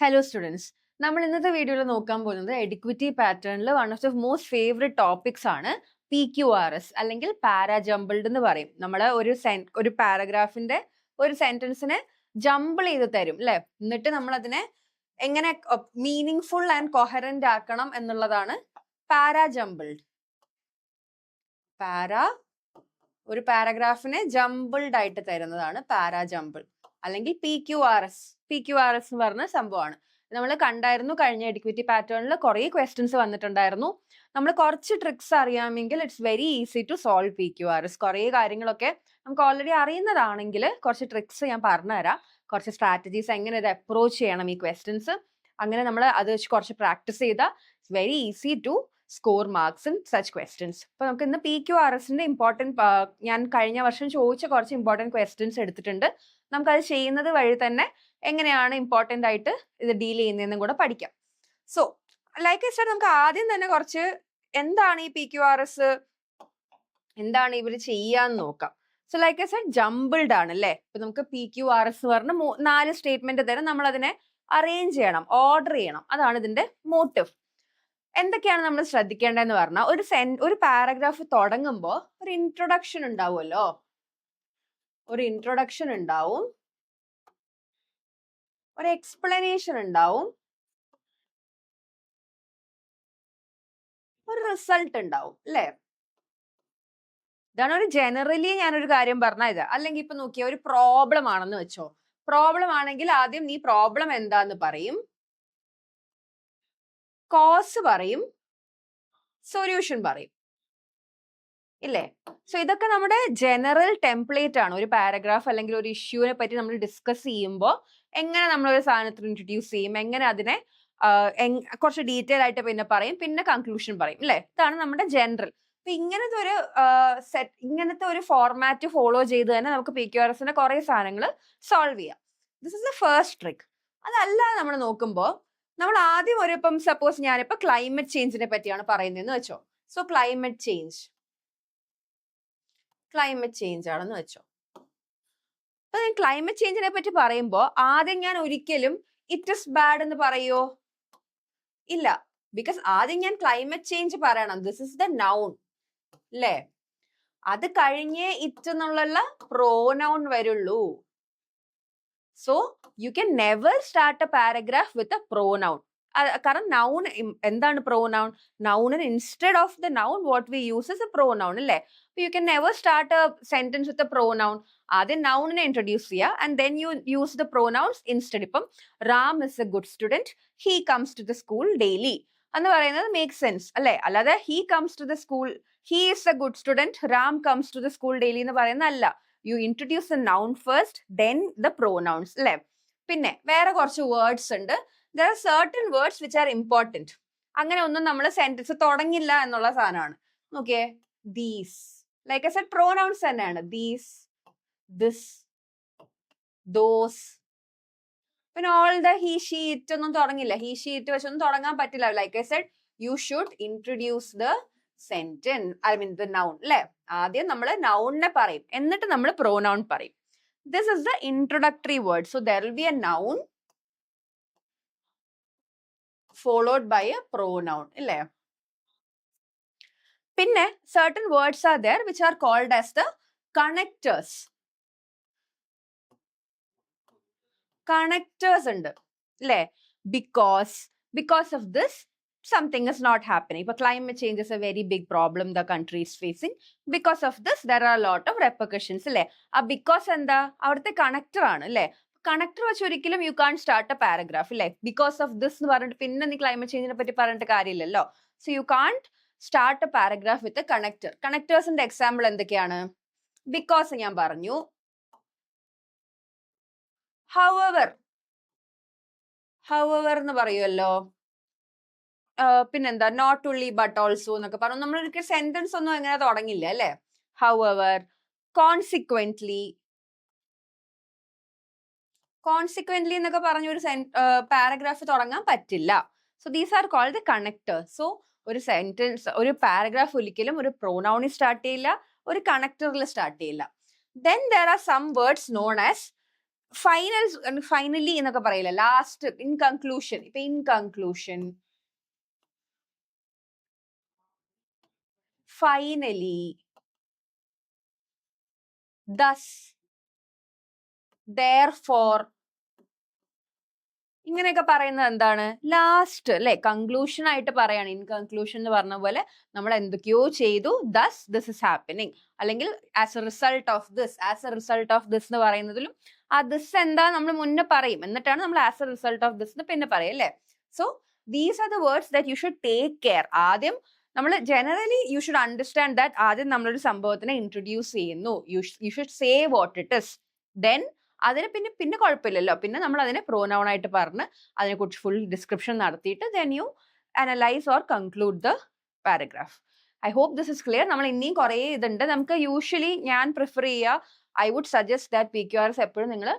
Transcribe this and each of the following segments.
Hello students, നമ്മൾ ഇന്നത്തെ വീഡിയോയിൽ നോക്കാൻ പോകുന്നത് എഡിക്വിറ്റി പാറ്റേണിൽ one of the most favourite topics ആണ് PQRS അല്ലെങ്കിൽ പാരാജംബിൾഡ് എന്ന് പറയും. നമ്മൾ ഒരു പാരഗ്രാഫിന്റെ ഒരു സെന്റൻസിനെ ജംബിൾ ചെയ്ത് തരും അല്ലെ, എന്നിട്ട് നമ്മൾ അതിനെ എങ്ങനെ മീനിങ് ഫുൾ ആൻഡ് കൊഹറന്റ് ആക്കണം എന്നുള്ളതാണ് പാരാജംബിൾഡ്. ഒരു പാരഗ്രാഫിനെ ജംബിൾഡ് ആയിട്ട് തരുന്നതാണ് പാരാജംബിൾ അല്ലെങ്കിൽ PQRS എന്ന് പറഞ്ഞ സംഭവമാണ്. നമ്മൾ കണ്ടായിരുന്നു കഴിഞ്ഞ എഡിക്വിറ്റി പാറ്റേണിൽ കുറേ ക്വസ്റ്റ്യൻസ് വന്നിട്ടുണ്ടായിരുന്നു. നമ്മൾ കുറച്ച് ട്രിക്സ് അറിയാമെങ്കിൽ it's very easy to solve PQRS. കുറേ കാര്യങ്ങളൊക്കെ നമുക്ക് ഓൾറെഡി അറിയുന്നതാണെങ്കിൽ കുറച്ച് ട്രിക്സ് ഞാൻ പറഞ്ഞുതരാം, കുറച്ച് സ്ട്രാറ്റജീസ് എങ്ങനെ ഇത് അപ്രോച്ച് ചെയ്യണം ഈ ക്വസ്റ്റ്യൻസ്. അങ്ങനെ നമ്മൾ അത് വെച്ച് കുറച്ച് പ്രാക്ടീസ് ചെയ്താൽ it's very easy to score marks in such questions. അപ്പൊ നമുക്ക് ഇന്ന് PQRSന്റെ ഇമ്പോർട്ടൻറ്റ് ഞാൻ കഴിഞ്ഞ വർഷം ചോദിച്ച കുറച്ച് ഇമ്പോർട്ടൻറ്റ് ക്വസ്റ്റ്യൻസ് എടുത്തിട്ടുണ്ട്. നമുക്കത് ചെയ്യുന്നത് വഴി തന്നെ എങ്ങനെയാണ് ഇമ്പോർട്ടൻ്റ് ആയിട്ട് ഇത് ഡീൽ ചെയ്യുന്നതെന്നും കൂടെ പഠിക്കാം. സോ ലൈക്ക് ഐ സെഡ്, നമുക്ക് ആദ്യം തന്നെ കുറച്ച് എന്താണ് ഈ PQRS, എന്താണ് ഇവർ ചെയ്യാന്ന് നോക്കാം. So like I said, jumbled ആണ് അല്ലേ. ഇപ്പൊ നമുക്ക് PQRS എന്ന് പറഞ്ഞ 4 സ്റ്റേറ്റ്മെന്റ് തരാം. നമ്മൾ അതിനെ അറേഞ്ച് ചെയ്യണം, ഓർഡർ ചെയ്യണം. അതാണ് ഇതിന്റെ മോട്ടീവ്. എന്തൊക്കെയാണ് നമ്മൾ ശ്രദ്ധിക്കേണ്ടതെന്ന് പറഞ്ഞാൽ, ഒരു പാരഗ്രാഫ് തുടങ്ങുമ്പോൾ ഒരു ഇൻട്രൊഡക്ഷൻ ഉണ്ടാവുമല്ലോ, ഒരു ഇൻട്രൊഡക്ഷൻ ഉണ്ടാവും, ഒരു എക്സ്പ്ലനേഷൻ ഉണ്ടാവും, ഒരു റിസൾട്ട് ഉണ്ടാവും അല്ലേ. ഇതാണ് ഒരു ജനറലി ഞാനൊരു കാര്യം പറഞ്ഞ ഇത്. അല്ലെങ്കിൽ ഇപ്പൊ നോക്കിയ ഒരു പ്രോബ്ലം ആണെന്ന് വെച്ചോ. പ്രോബ്ലം ആണെങ്കിൽ ആദ്യം നീ പ്രോബ്ലം എന്താന്ന് പറയും, കോസ് പറയും, സൊല്യൂഷൻ പറയും ഇല്ലേ. സോ ഇതൊക്കെ നമ്മുടെ ജനറൽ ടെംപ്ലേറ്റ് ആണ്. ഒരു പാരഗ്രാഫ് അല്ലെങ്കിൽ ഒരു ഇഷ്യൂവിനെ പറ്റി നമ്മൾ ഡിസ്കസ് ചെയ്യുമ്പോൾ എങ്ങനെ നമ്മൾ ഒരു സാധനത്തിന് ഇൻട്രൊഡ്യൂസ് ചെയ്യും, എങ്ങനെ അതിനെ കുറച്ച് ഡീറ്റെയിൽ ആയിട്ട് പിന്നെ പറയും, പിന്നെ കൺക്ലൂഷൻ പറയും അല്ലേ. ഇതാണ് നമ്മുടെ ജനറൽ. അപ്പൊ ഇങ്ങനത്തെ ഒരു ഫോർമാറ്റ് ഫോളോ ചെയ്ത് തന്നെ നമുക്ക് PQRSന്റെ കുറെ സാധനങ്ങൾ സോൾവ് ചെയ്യാം. This is the first trick. അതല്ലാതെ നമ്മൾ നോക്കുമ്പോൾ നമ്മൾ ആദ്യം ഇപ്പം സപ്പോസ് ഞാനിപ്പോ ക്ലൈമറ്റ് ചേഞ്ചിനെ പറ്റിയാണ് പറയുന്നതെന്ന് വെച്ചോ. സോ ക്ലൈമറ്റ് ചേഞ്ച് ആണെന്ന് വെച്ചോ. അപ്പൊ ഞാൻ ക്ലൈമറ്റ് ചേഞ്ചിനെ പറ്റി പറയുമ്പോൾ ആദ്യം ഞാൻ ഒരിക്കലും ഇറ്റ് ഇസ് ബാഡ് എന്ന് പറയോ? ഇല്ല. ബിക്കോസ് ആദ്യം ഞാൻ ക്ലൈമറ്റ് ചേഞ്ച് പറയണം, ദിസ് ഇസ് ദ നൗൺ അല്ലേ. അത് കഴിഞ്ഞേ ഇറ്റ് എന്നുള്ള പ്രോനൗൺ വരുള്ളൂ. So you can never start a paragraph with a pronoun. കാരണം നൗൺ എന്താണ് പ്രോനൗൺ? നൗണിന് instead of the noun what we use is a pronoun അല്ലേ. You can never start a sentence with a pronoun. ആദ്യം നൗണിനെ introduce ചെയ്യുക and then you use the pronouns instead. ഇപ്പം Ram is a good student, he comes to the school daily എന്ന് പറയുന്നത് make sense അല്ലേ. അല്ലാതെ he comes to the school, he is a good student, Ram comes to the school daily എന്ന് പറയുന്നതല്ല. You introduce the noun first, then the pronouns അല്ലേ. പിന്നെ വേറെ കുറച്ച് വേർഡ്സ് ഉണ്ട്. There are certain words which are important. അങ്ങനെ ഒന്നും നമ്മൾ സെന്റൻസ് തുടങ്ങില്ല എന്നുള്ള സാധനമാണ്. നോക്കിയേ, these, like I said, pronouns തന്നെയാണ്. these, this, those. പിന്നെ all the he she it ഒന്നും തുടങ്ങില്ല. he she it വെച്ചൊന്നും തുടങ്ങാൻ പറ്റില്ല. like I said, you should introduce the sentence, the noun അല്ലെ. ആദ്യം നമ്മൾ നൗണിനെ പറയും, എന്നിട്ട് നമ്മൾ pronoun പറയും. This is the introductory word. So there will be a noun followed by a pronoun ഇല്ലേ. പിന്നെ certain words are there which are called as the connectors. Connectors ഉണ്ട് അല്ലേ. because of this something is not happening. ഇപ്പൊ climate change is a very big problem the country is facing. Because of this there are a lot of repercussions അല്ലേ. ആ because എന്താ? അവിടുത്തെ connector ആണ് അല്ലേ. Connector വെച്ച് ഒരിക്കലും you can start a paragraph അല്ലേ. ബിക്കോസ് ഓഫ് ദിസ് എന്ന് പറഞ്ഞിട്ട് പിന്നെ നീ ക്ലൈമറ്റ് ചേഞ്ചിനെ പറ്റി പറഞ്ഞിട്ട് കാര്യമില്ലല്ലോ. So you can start a paragraph with connector. കണക്ടേഴ്സിന്റെ എക്സാമ്പിൾ എന്തൊക്കെയാണ്? ബിക്കോസ് ഞാൻ പറഞ്ഞു, however എന്ന് പറയുമല്ലോ. പിന്നെന്താ, നോട്ട് only ബട്ട് ഓൾസോ എന്നൊക്കെ പറഞ്ഞു. നമ്മളൊരിക്കൽ സെന്റൻസ് ഒന്നും എങ്ങനെ തുടങ്ങില്ല അല്ലെ. however, consequently എന്നൊക്കെ പറഞ്ഞ ഒരു പാരഗ്രാഫ് തുടങ്ങാൻ പറ്റില്ല. So these are called the connectors. So ഒരു സെന്റൻസ്, ഒരു പാരഗ്രാഫ് ഒരിക്കലും ഒരു പ്രോനൗണിൽ സ്റ്റാർട്ട് ചെയ്യില്ല, ഒരു കണക്ടറിൽ സ്റ്റാർട്ട് ചെയ്യില്ല. Then there are some words known as finally എന്നൊക്കെ പറയില്ല, ലാസ്റ്റ്, ഇൻ കൺക്ലൂഷൻ. ഇപ്പൊ in conclusion, finally, thus, therefore, ഇങ്ങനെയൊക്കെ പറയുന്നത് എന്താണ്? ലാസ്റ്റ് അല്ലെ, കൺക്ലൂഷൻ ആയിട്ട് പറയാണ്. ഇൻ കൺക്ലൂഷൻ എന്ന് പറഞ്ഞ പോലെ നമ്മൾ എന്തൊക്കെയോ ചെയ്തു, thus this is happening, അല്ലെങ്കിൽ as a result of this, as a result of this എന്ന് പറയുന്നതിലും ആ ദിസ് എന്താ നമ്മൾ മുന്നേ പറയും, എന്നിട്ടാണ് നമ്മൾ as a result of this എന്ന് പിന്നെ പറയും അല്ലേ. So these are the words that you should take care. ആദ്യം നമ്മൾ generally you should understand that ആദ്യം നമ്മളൊരു സംഭവത്തിനെ ഇൻട്രൊഡ്യൂസ് ചെയ്യുന്നു, you should say what it is, then അതിന് പിന്നെ കുഴപ്പമില്ലല്ലോ, പിന്നെ നമ്മൾ അതിനെ പ്രോനൗൺ ആയിട്ട് പറഞ്ഞ് അതിനെക്കുറിച്ച് ഫുൾ ഡിസ്ക്രിപ്ഷൻ നടത്തിയിട്ട് then you analyse or conclude the paragraph. I hope this is clear. നമ്മൾ ഇനിയും കുറേ ഇതുണ്ട്. നമുക്ക് യൂഷ്വലി ഞാൻ പ്രിഫർ ചെയ്യുക, I would suggest that PQRS എപ്പോഴും നിങ്ങൾ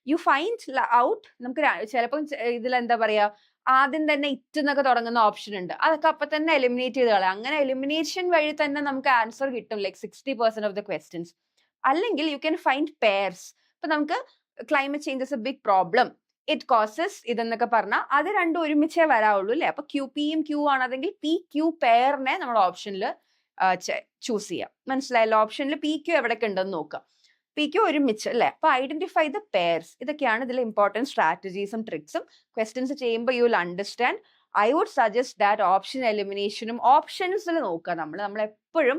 യു ഫൈൻഡ് ഔട്ട്. നമുക്ക് ചിലപ്പം ഇതിൽ എന്താ പറയാ, ആദ്യം തന്നെ ഇറ്റ് എന്നൊക്കെ തുടങ്ങുന്ന ഓപ്ഷൻ ഉണ്ട്, അതൊക്കെ അപ്പൊ തന്നെ എലിമിനേറ്റ് ചെയ്ത് കളയാം. അങ്ങനെ എലിമിനേഷൻ വഴി തന്നെ നമുക്ക് ആൻസർ കിട്ടും, ലൈക്ക് 60% ഓഫ് ദ ക്വസ്റ്റ്യൻസ്. അല്ലെങ്കിൽ യു ക്യാൻ ഫൈൻഡ് പെയർസ്. ഇപ്പൊ നമുക്ക് climate change is a big problem, it causes ഇതെന്നൊക്കെ പറഞ്ഞാൽ അത് രണ്ടും ഒരുമിച്ചേ വരാവുള്ളൂ അല്ലെ. അപ്പൊ പിയും ക്യൂ ആണെങ്കിൽ PQ പെയറിനെ നമ്മുടെ ഓപ്ഷനിൽ ചൂസ് ചെയ്യാം. മനസ്സിലായല്ലോ? ഓപ്ഷനിൽ PQ എവിടെയൊക്കെ ഉണ്ടെന്ന് നോക്കാം. PQ ഒരുമിച്ച് അല്ലെ. അപ്പൊ ഐഡന്റിഫൈ ദ പെയർസ്. ഇതൊക്കെയാണ് ഇതിലെ ഇമ്പോർട്ടൻറ്റ് സ്ട്രാറ്റജീസും ട്രിക്സും. ക്വസ്റ്റ്യൻസ് ചെയ്യുമ്പോൾ you will understand. I would suggest that option എലിമിനേഷനും ഓപ്ഷൻസിൽ നോക്കുക. നമ്മൾ എപ്പോഴും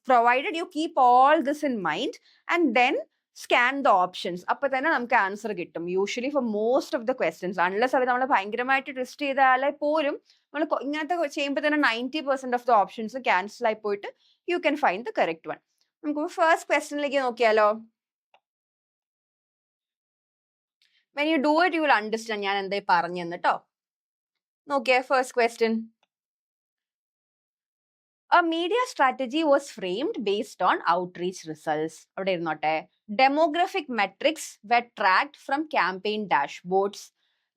provided you keep all this in mind and then scan the options. അപ്പൊ തന്നെ നമുക്ക് ആൻസർ കിട്ടും. Usually for most of the questions, unless അവർ നമ്മൾ ഭയങ്കരമായിട്ട് ട്വിസ്റ്റ് ചെയ്താലേ പോലും നമ്മൾ ഇങ്ങനത്തെ ചെയ്യുമ്പോൾ തന്നെ 90% ഓഫ് ദ ഓപ്ഷൻസ് ക്യാൻസൽ ആയി പോയിട്ട് U can find the correct one. നമുക്ക് ഫസ്റ്റ് ക്വസ്റ്റ്യനിലേക്ക് നോക്കിയാലോ. When you do it you will understand ഞാൻ എന്തായി പറഞ്ഞെന്ന് കേട്ടോ. നോക്കിയേ, first question. A media strategy was framed based on outreach results. അവിടെ ഇരുന്നോട്ടെ. Demographic metrics were tracked from campaign dashboards.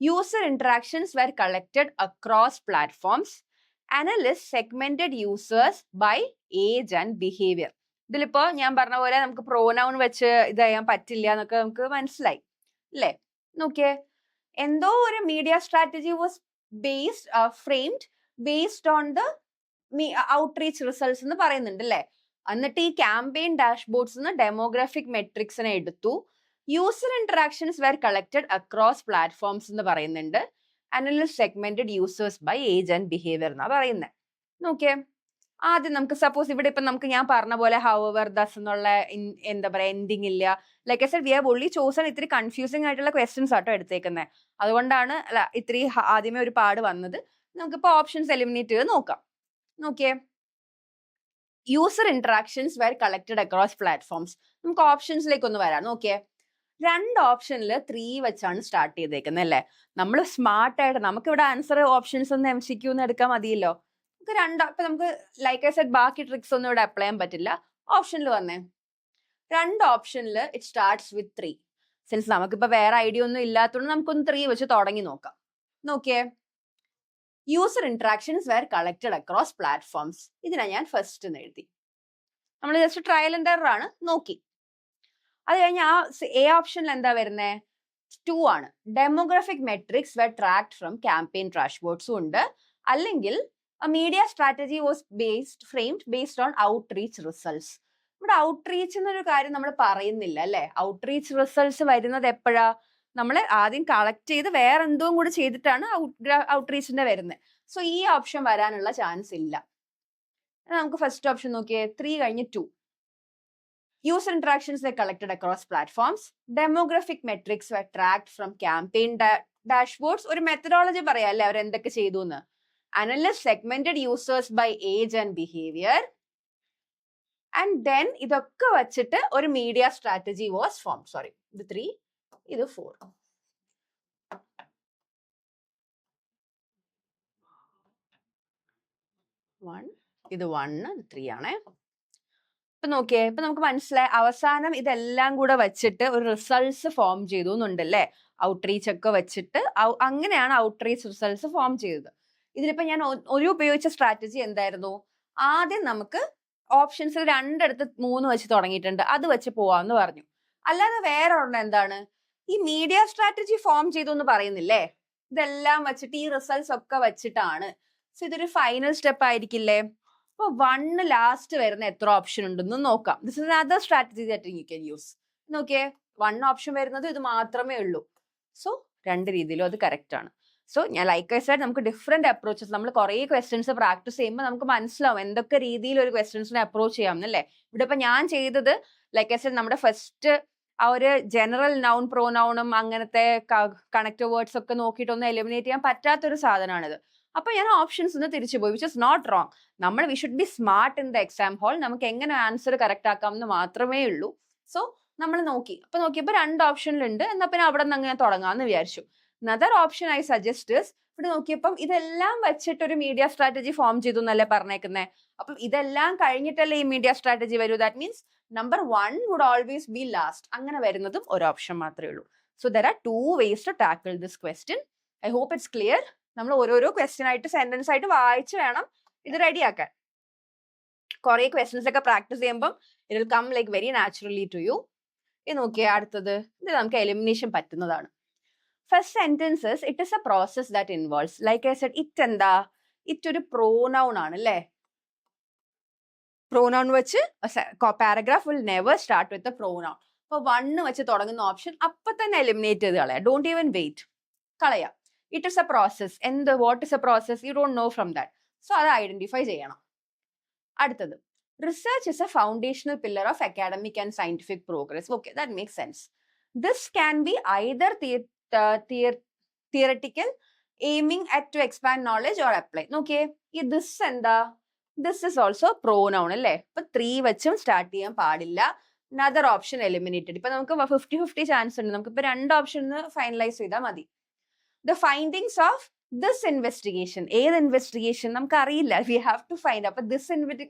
User interactions were collected across platforms. Analysts segmented users by age and behavior. ഇതിലിപ്പോ ഞാൻ പറഞ്ഞ പോലെ നമുക്ക് pronoun വെച്ച് ഇത് ചെയ്യാൻ പറ്റില്ല എന്നൊക്കെ നമുക്ക് മനസ്സിലായി അല്ലേ. നോക്കിയേ, എന്തോ ഒരു media strategy was framed based on the outreach results എന്ന് പറയുന്നുണ്ട് അല്ലേ. എന്നിട്ട് ഈ ക്യാമ്പയിൻ ഡാഷ്ബോർഡ്സ് ഡെമോഗ്രാഫിക് മെട്രിക്സിനെ എടുത്തു. User interactions were collected across platforms എന്ന് പറയുന്നുണ്ട്. Analyst segmented users by age and behaviour എന്നാ പറയുന്നത്. നോക്കിയേ, ആദ്യം നമുക്ക് സപ്പോസ് ഇവിടെ ഇപ്പൊ നമുക്ക് ഞാൻ പറഞ്ഞ പോലെ ഹൗവർ ദസ് എന്നുള്ള എന്താ പറയാ എൻഡിങ് ഇല്ല. Like I said we have only chosen ഇത്തിരി കൺഫ്യൂസിംഗ് ആയിട്ടുള്ള ക്വസ്റ്റ്യൻസ് ആട്ടോ എടുത്തേക്കുന്നത്. അതുകൊണ്ടാണ് ഇത്തിരി ആദ്യമേ ഒരു പാട് വന്നത്. നമുക്കിപ്പോ ഓപ്ഷൻസ് എലിമിനേറ്റ് ചെയ്ത് നോക്കാം. നോക്കിയേ, user interactions were collected across platforms. നമുക്ക് ഓപ്ഷൻസിലേക്ക് ഒന്ന് വരാം. നോക്കിയേ, രണ്ട് ഓപ്ഷനിൽ 3 വെച്ചാണ് സ്റ്റാർട്ട് ചെയ്തേക്കുന്നത് അല്ലേ. നമ്മൾ സ്മാർട്ടായിട്ട് നമുക്കിവിടെ ആൻസർ ഓപ്ഷൻസ് ഒന്ന് MCQ എന്ന് എടുക്കാൻ മതിയല്ലോ. നമുക്ക് ഇപ്പൊ നമുക്ക് ലൈക്ക് ഐ സെഡ് ബാക്കി ട്രിക്സ് ഒന്നും ഇവിടെ അപ്ലൈ ചെയ്യാൻ പറ്റില്ല. ഓപ്ഷനിൽ വന്നേ, രണ്ട് ഓപ്ഷനിൽ ഇറ്റ് സ്റ്റാർട്ട്സ് വിത്ത് 3. സിൻസ് നമുക്കിപ്പോ വേറെ ഐഡിയ ഒന്നും ഇല്ലാത്തതുകൊണ്ട് നമുക്കൊന്ന് 3 വെച്ച് തുടങ്ങി നോക്കാം. നോക്കിയേ, user interactions were collected across platforms. ഇതിനാ ഞാൻ ഫസ്റ്റ് എന്ന് എഴുതി. നമ്മൾ ജസ്റ്റ് ട്രയൽ ആൻഡ് എറർ ആണ് നോക്കി. അത് കഴിഞ്ഞ് ആ എ ഓപ്ഷനിൽ എന്താ വരുന്നത്? 2 ആണ്. Demographic metrics were tracked from campaign ഡാഷ്ബോർഡ്സും ഉണ്ട്. അല്ലെങ്കിൽ media strategy was framed based on outreach results. ഇവിടെ ഔട്ട്റീച്ച് എന്നൊരു കാര്യം നമ്മൾ പറയുന്നില്ല അല്ലെ. ഔട്ട്റീച്ച് റിസൾട്ട്സ് വരുന്നത് എപ്പോഴാ? നമ്മൾ ആദ്യം കളക്ട് ചെയ്ത് വേറെ എന്തോ കൂടി ചെയ്തിട്ടാണ് ഔട്ട്റീച്ചിന്റെ വരുന്നത്. സോ ഈ ഓപ്ഷൻ വരാനുള്ള ചാൻസ് ഇല്ല. നമുക്ക് ഫസ്റ്റ് ഓപ്ഷൻ നോക്കിയേ, 3 കഴിഞ്ഞ് 2. User interactions were collected across platforms. Demographic metrics were tracked from campaign dashboards. ഒരു മെത്തഡോളജി പറയാം അല്ലെ അവർ എന്തൊക്കെ ചെയ്തു എന്ന്. Analysts segmented users by age and behavior. And then ഇതൊക്കെ വച്ചിട്ട് ഒരു media strategy was form. Sorry, ഇത് 3, ഇത് 4. ഇത് 1, 3 ആണേ. ഇപ്പൊ നോക്കിയേ, ഇപ്പൊ നമുക്ക് മനസ്സിലായി അവസാനം ഇതെല്ലാം കൂടെ വെച്ചിട്ട് ഒരു റിസൾട്ട്സ് ഫോം ചെയ്തു എന്നുണ്ടല്ലേ. ഔട്ട്റീച്ച് ഒക്കെ വെച്ചിട്ട് അങ്ങനെയാണ് ഔട്ട്റീച്ച് റിസൾട്ട്സ് ഫോം ചെയ്തത്. ഇതിലിപ്പോ ഞാൻ ഒരു ഉപയോഗിച്ച സ്ട്രാറ്റജി എന്തായിരുന്നു? ആദ്യം നമുക്ക് ഓപ്ഷൻസ് 2 എടുത്ത് 3 വെച്ച് തുടങ്ങിയിട്ടുണ്ട്, അത് വെച്ച് പോവാന്ന് പറഞ്ഞു. അല്ലാതെ വേറെ ഒരെണ്ണം എന്താണ്, ഈ മീഡിയ സ്ട്രാറ്റജി ഫോം ചെയ്തു എന്ന് പറയുന്നില്ലേ, ഇതെല്ലാം വെച്ചിട്ട് ഈ റിസൾട്ട്സ് ഒക്കെ വെച്ചിട്ടാണ്. സോ ഇതൊരു ഫൈനൽ സ്റ്റെപ്പ് ആയിരിക്കില്ലേ? അപ്പൊ 1 ലാസ്റ്റ് വരുന്ന എത്ര ഓപ്ഷൻ ഉണ്ടെന്ന് നോക്കാം. This is another strategy that you can use. നോക്കിയേ, 1 ഓപ്ഷൻ വരുന്നത് ഇത് മാത്രമേ ഉള്ളൂ. സോ 2 രീതിയിലും അത് കറക്റ്റ് ആണ്. സോ ഞാൻ ലൈക്ക് ഐ സെഡ്, നമുക്ക് ഡിഫറെന്റ് അപ്രോച്ചസ്, നമ്മൾ കുറേ ക്വസ്റ്റ്യൻസ് പ്രാക്ടീസ് ചെയ്യുമ്പോൾ നമുക്ക് മനസ്സിലാവും എന്തൊക്കെ രീതിയിൽ ഒരു ക്വസ്റ്റ്യൻസിനെ അപ്രോച്ച് ചെയ്യാം എന്നല്ലേ. ഇവിടെ ഇപ്പൊ ഞാൻ ചെയ്തത് ലൈക്ക് ഐ സെഡ്, നമ്മുടെ ഫസ്റ്റ് ആ ഒരു ജനറൽ നൗൺ പ്രോനൗണും അങ്ങനത്തെ കണക്റ്റീവ് വേർഡ്സ് ഒക്കെ നോക്കിയിട്ടൊന്നും എലിമിനേറ്റ് ചെയ്യാൻ പറ്റാത്തൊരു സാധനമാണിത്. അപ്പൊ ഞാൻ ഓപ്ഷൻസ് ഒന്ന് തിരിച്ചു പോയി, വിച്ച് ഇസ് നോട്ട് റോങ്. നമ്മൾ we should be smart in the exam hall. നമുക്ക് എങ്ങനെ ആൻസർ കറക്റ്റ് ആക്കാം എന്ന് മാത്രമേ ഉള്ളൂ. സോ നമ്മൾ നോക്കി, അപ്പൊ നോക്കിയപ്പോൾ 2 ഓപ്ഷനിലുണ്ട്. എന്നാ പിന്നെ അവിടെ നിന്ന് അങ്ങനെ തുടങ്ങാമെന്ന് വിചാരിച്ചു. Another option I suggest is, ഇവിടെ നോക്കിയപ്പം ഇതെല്ലാം വെച്ചിട്ട് ഒരു മീഡിയ സ്ട്രാറ്റജി ഫോം ചെയ്തു എന്നല്ലേ പറഞ്ഞേക്കുന്നത്. അപ്പം ഇതെല്ലാം കഴിഞ്ഞിട്ടല്ലേ ഈ മീഡിയ സ്ട്രാറ്റജി വരൂ. That means number 1 would always be last. അങ്ങനെ വരുന്നതും ഒരു ഓപ്ഷൻ മാത്രമേ ഉള്ളൂ. So there are 2 ways to tackle this question. I hope it's clear. നമ്മൾ ഓരോരോ ക്വസ്റ്റ്യൻ ആയിട്ട് സെന്റൻസ് ആയിട്ട് വായിച്ച് വേണം ഇത് റെഡിയാക്കാൻ. കുറെ ക്വസ്റ്റ്യൻസ് ഒക്കെ പ്രാക്ടീസ് ചെയ്യുമ്പം it will come like very naturally to you. ഇത് നോക്കിയേ, അടുത്തത് ഇത് നമുക്ക് എലിമിനേഷൻ പറ്റുന്നതാണ്. First sentences, it is a process that involves. Like I said, it എന്താ? ഇറ്റ് ഒരു പ്രോനൗൺ ആണ് അല്ലേ. പ്രോനൗൺ വെച്ച് paragraph will never start with a pronoun. അപ്പൊ 1 വെച്ച് തുടങ്ങുന്ന ഓപ്ഷൻ അപ്പൊ തന്നെ എലിമിനേറ്റ് ചെയ്ത് കളയാം. ഡോണ്ട് ഈവൻ വെയിറ്റ്, കളയാം. It is a process. എന്ത്? What is a process? You don't know from that. So അത് ഐഡന്റിഫൈ ചെയ്യണം. അടുത്തത്, research is a foundational pillar of academic and scientific progress. Okay, that makes sense. This can be either theoretical, aiming at to expand knowledge, or apply. Okay, this എന്താ? This is also pronoun അല്ലേ. ഇപ്പൊ 3 വെച്ചും start ചെയ്യാൻ പാടില്ല. another option eliminated. ഇപ്പൊ നമുക്ക് 50-50 chance ഉണ്ട്. നമുക്ക് ഇപ്പൊ 2 ഓപ്ഷൻ ഫൈനലൈസ് ചെയ്താൽ മതി. The findings of this investigation. ഏത് ഇൻവെസ്റ്റിഗേഷൻ നമുക്ക് അറിയില്ല. We have to find. അപ്പൊ ദിസ്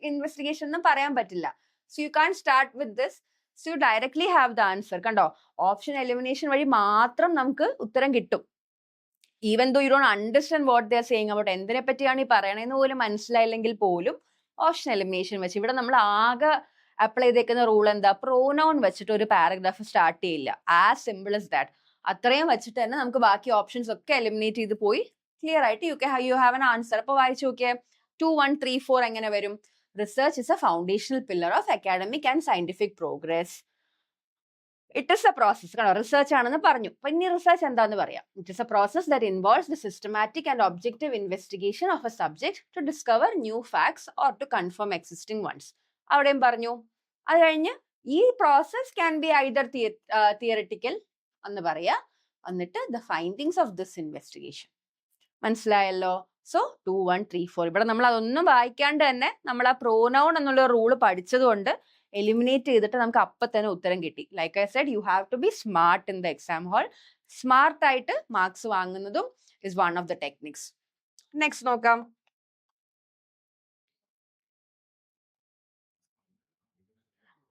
ഇൻവെസ്റ്റിഗേഷൻ ഒന്നും പറയാൻ പറ്റില്ല. So you can start with this. So you directly have the answer. കണ്ടോ, ഓപ്ഷൻ എലിമിനേഷൻ വഴി മാത്രം നമുക്ക് ഉത്തരം കിട്ടും. Even though you don't understand what they are saying about, എന്തിനെ പറ്റിയാണ് ഈ പറയണതെന്ന് പോലും മനസ്സിലായില്ലെങ്കിൽ പോലും ഓപ്ഷൻ എലിമിനേഷൻ വെച്ച് ഇവിടെ നമ്മൾ ആകെ അപ്ലൈ ചെയ്തേക്കുന്ന റൂൾ എന്താ? പ്രോനൗൺ വെച്ചിട്ട് ഒരു പാരഗ്രാഫ് സ്റ്റാർട്ട് ചെയ്യില്ല. As simple as that. അത്രയും വെച്ചിട്ട് തന്നെ നമുക്ക് ബാക്കി ഓപ്ഷൻസ് ഒക്കെ എലിമിനേറ്റ് ചെയ്ത് പോയി ക്ലിയർ ആയിട്ട് യു ഹാവ് എൻ ആൻസർ. അപ്പൊ വായിച്ചു നോക്കിയേ, 2, 1, 3, 4 എങ്ങനെ വരും? Research is a foundational pillar of academic and scientific progress. It is a process. കണ്ടോ, റിസർച്ച് ആണെന്ന് പറഞ്ഞു. അപ്പൊ ഇനി റിസർച്ച് എന്താന്ന് പറയാം. It is a process that involves the systematic and objective investigation of a subject to discover new facts or to confirm existing ones. അവിടെയും പറഞ്ഞു. അത് കഴിഞ്ഞ് ഈ process can be either theoretical എന്ന് പറയാ, എന്നിട്ട് the findings of this investigation. മനസ്സിലായല്ലോ? So 2, 1, 3, 4 ഇവിടെ നമ്മൾ അതൊന്നും വായിക്കാണ്ട് തന്നെ നമ്മൾ ആ പ്രോനൗൺ എന്നുള്ള റൂള് പഠിച്ചതുകൊണ്ട് എലിമിനേറ്റ് ചെയ്തിട്ട് നമുക്ക് അപ്പൊ തന്നെ ഉത്തരം കിട്ടി. Like I said, you have to be smart in the exam hall. Smart ആയിട്ട് മാർക്സ് വാങ്ങുന്നതും is one of the techniques. Next നോക്കാം.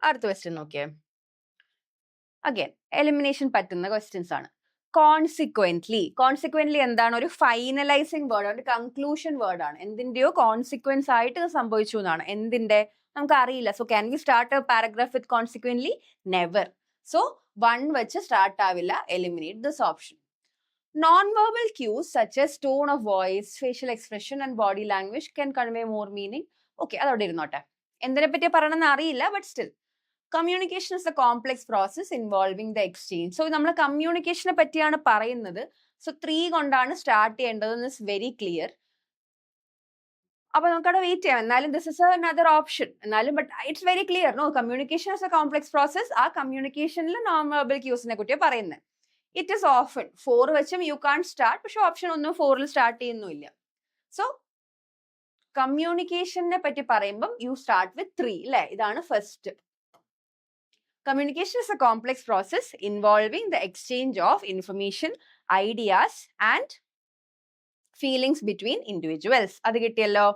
അടുത്ത ക്വസ്റ്റ്യൻ നോക്കിയേ. അഗൈൻ എലിമിനേഷൻ പറ്റുന്ന ക്വസ്റ്റ്യൻസ് ആണ്. കോൺസിക്വന്റ്ലി എന്താണ്? ഒരു ഫൈനലൈസിങ് വേർഡ്, ഒരു കൺക്ലൂഷൻ വേർഡ് ആണ്. എന്തിന്റെയോ കോൺസിക്വൻസ് ആയിട്ട് ഇത് സംഭവിച്ചു എന്നാണ്. എന്തിന്റെ നമുക്ക് അറിയില്ല. So can we start a paragraph with consequently? Never. So 1 വെച്ച് സ്റ്റാർട്ട് ആവില്ല. Eliminate this option. Non-verbal cues such as tone of voice, facial expression and body language can convey more meaning. Okay, അതവിടെ ഇരുന്നോട്ടെ. എന്തിനെ പറ്റിയാ പറയണമെന്ന് അറിയില്ല, but still. Communication is a complex process involving the exchange. So നമ്മൾ കമ്മ്യൂണിക്കേഷനെ പറ്റിയാണ് പറയുന്നത്. സോ 3 കൊണ്ടാണ് സ്റ്റാർട്ട് ചെയ്യേണ്ടത്. Is very clear. അപ്പൊ നമുക്കവിടെ വെയിറ്റ് ചെയ്യാം. എന്നാലും ദിസ് ഇസ് അനദർ ഓപ്ഷൻ. എന്നാലും but it's very clear. No, communication is a complex process. ആ കമ്മ്യൂണിക്കേഷനിൽ നോൺ വെർബൽ ക്യൂസിനെ കുറിയാണ് പറയുന്നത്. ഇറ്റ് ഇസ് ഓഫൻ 4 വെച്ചും യു കാൺ സ്റ്റാർട്ട്. പക്ഷെ ഓപ്ഷൻ ഒന്നും 4ൽ സ്റ്റാർട്ട് ചെയ്യുന്നില്ല. സോ കമ്മ്യൂണിക്കേഷനെ പറ്റി പറയുമ്പം യു സ്റ്റാർട്ട് വിത്ത് 3 അല്ലെ. ഇതാണ് first. Communication is a complex process involving the exchange of information, ideas and feelings between individuals. അത് കിട്ടിയല്ലോ.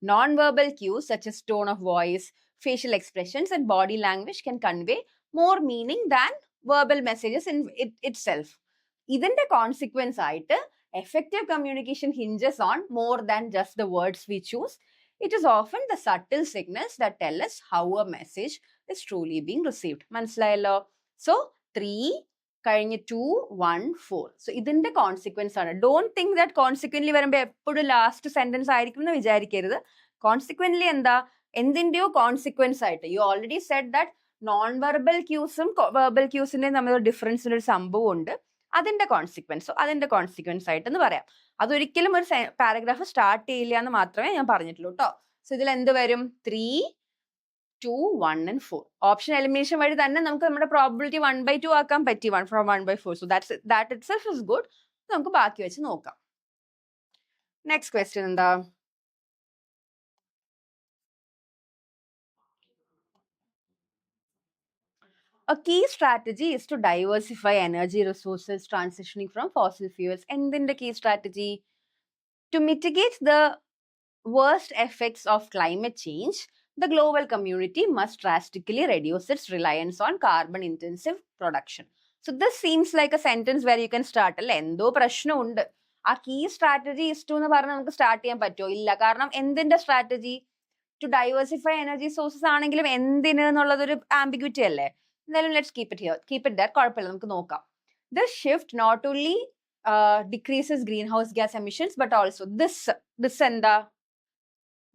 Non-verbal cues such as tone of voice, facial expressions and body language can convey more meaning than verbal messages in itself. ഇതിന്റെ consequence ആയിട്ട് effective communication hinges on more than just the words we choose. It is often the subtle signals that tell us how a message is truly being received. മനസ്സിലായല്ലോ? So 3 കഴിഞ്ഞ് 2 1 4. So ഇതിന്റെ consequence ആണ്. Don't think that consequently വരുമ്പോൾ എപ്പോഴും last sentence ആയിരിക്കും എന്ന് വിചാരിക്കരുത്. Consequently എന്താ, എന്തിന്റെയോ കോൺസിക്വൻസ് ആയിട്ട്. You already said that non verbal ക്യൂസും വെർബൽ ക്യൂസിന്റെയും തമ്മിലുള്ള ഡിഫറൻസിന്റെ ഒരു സംഭവം ഉണ്ട്. അതിന്റെ കോൺസിക്വൻസ് ആയിട്ട് എന്ന് പറയാം. അതൊരിക്കലും ഒരു പാരഗ്രാഫ് സ്റ്റാർട്ട് ചെയ്യില്ല എന്ന് മാത്രമേ ഞാൻ പറഞ്ഞിട്ടുള്ളൂ കേട്ടോ. സോ ഇതിൽ എന്ത് വരും? 3 2 1 and 4. ഓപ്ഷൻ എലിമിനേഷൻ വഴി തന്നെ നമുക്ക് നമ്മുടെ പ്രോബിലിറ്റി 1/2 ആക്കാൻ പറ്റി, 1 from 1/4. So that itself is good. നമുക്ക് ബാക്കി വെച്ച് നോക്കാം. നെക്സ്റ്റ് ക്വസ്റ്റ്യൻ എന്താ? A key strategy is to diversify energy resources transitioning from fossil fuels. എന്തിന്റെ key strategy? To mitigate the worst effects of climate change, the global community must drastically reduce its reliance on carbon-intensive production. So this seems like a sentence where you can start. അല്ലെ, എന്തോ പ്രശ്നമുണ്ട്. ആ key strategy is to എന്ന് പറഞ്ഞാൽ നമുക്ക് start ചെയ്യാൻ പറ്റുമോ? ഇല്ല. കാരണം എന്തിന്റെ strategy? To diversify energy sources ആണെങ്കിലും എന്തിന് എന്നുള്ളതൊരു ആംബിഗ്വിറ്റി അല്ലേ? എന്തായാലും let's keep it here, keep it that, കുഴപ്പമില്ല, നമുക്ക് നോക്കാം. This shift not only decreases greenhouse gas emissions but also this എന്താ?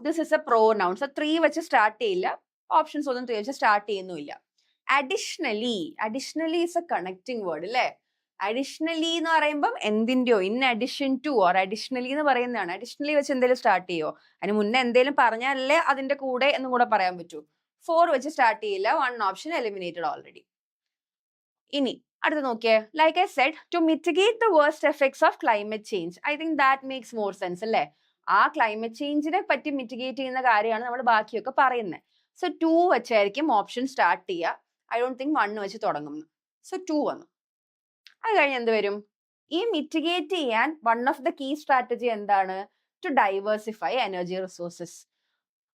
This is a pronoun. So 3 വെച്ച് സ്റ്റാർട്ട് ചെയ്യില്ല, ഓപ്ഷൻസ് ഒന്നും 3 വെച്ച് സ്റ്റാർട്ട് ചെയ്യുന്നില്ല. Additionally is a connecting word അല്ലേ? അഡീഷണലി എന്ന് പറയുമ്പം എന്തിൻ്റെയോ, in addition to or additionally എന്ന് പറയുന്നതാണ്. അഡീഷണലി വെച്ച് എന്തെങ്കിലും സ്റ്റാർട്ട് ചെയ്യോ? അതിന് മുന്നേ എന്തെങ്കിലും പറഞ്ഞാലല്ലേ അതിന്റെ കൂടെ എന്നും കൂടെ പറയാൻ പറ്റൂ. 4 വെച്ച് സ്റ്റാർട്ട് ചെയ്യില്ല, 1 ഓപ്ഷൻ എലിമിനേറ്റഡ് ഓൾറെഡി. ഇനി അടുത്ത് നോക്കിയേ, like I said, to mitigate the worst effects of climate change. I think that makes more sense അല്ലേ? ആ ക്ലൈമറ്റ് ചേഞ്ചിനെ പറ്റി മിറ്റിഗേറ്റ് ചെയ്യുന്ന കാര്യമാണ് നമ്മൾ ബാക്കിയൊക്കെ പറയുന്നത്. സോ 2 വെച്ചായിരിക്കും ഓപ്ഷൻ സ്റ്റാർട്ട് ചെയ്യുക. ഐ ഡോണ്ട് തിങ്ക് 1 വെച്ച് തുടങ്ങുന്നു. സോ 2 വന്നു. അത് കഴിഞ്ഞ് എന്ത് വരും? ഈ മിറ്റിഗേറ്റ് ചെയ്യാൻ one of the key strategy എന്താണ്? To diversify energy resources.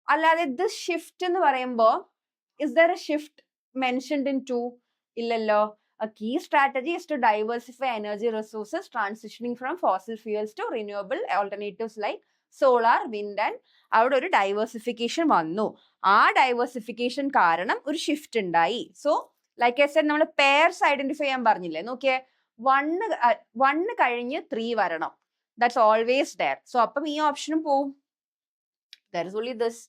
അല്ലാതെ ദിസ് ഷിഫ്റ്റ് എന്ന് പറയുമ്പോൾ is there a shift mentioned in 2? ഇല്ലല്ലോ. A key strategy is to diversify energy resources transitioning from fossil fuels to renewable alternatives like solar, wind and അവിടെ ഒരു diversification വന്നു. ആ diversification കാരണം ഒരു ഷിഫ്റ്റ് ഉണ്ടായി. സോ ലൈക്ക് ഐ സെഡ്, നമ്മൾ pairs identify ചെയ്യാൻ പറഞ്ഞില്ലേ? നോക്കിയേ, 1 കഴിഞ്ഞ് 3 വരണം. That's always there. സോ അപ്പം ഈ ഓപ്ഷനും പോവും. There is only this.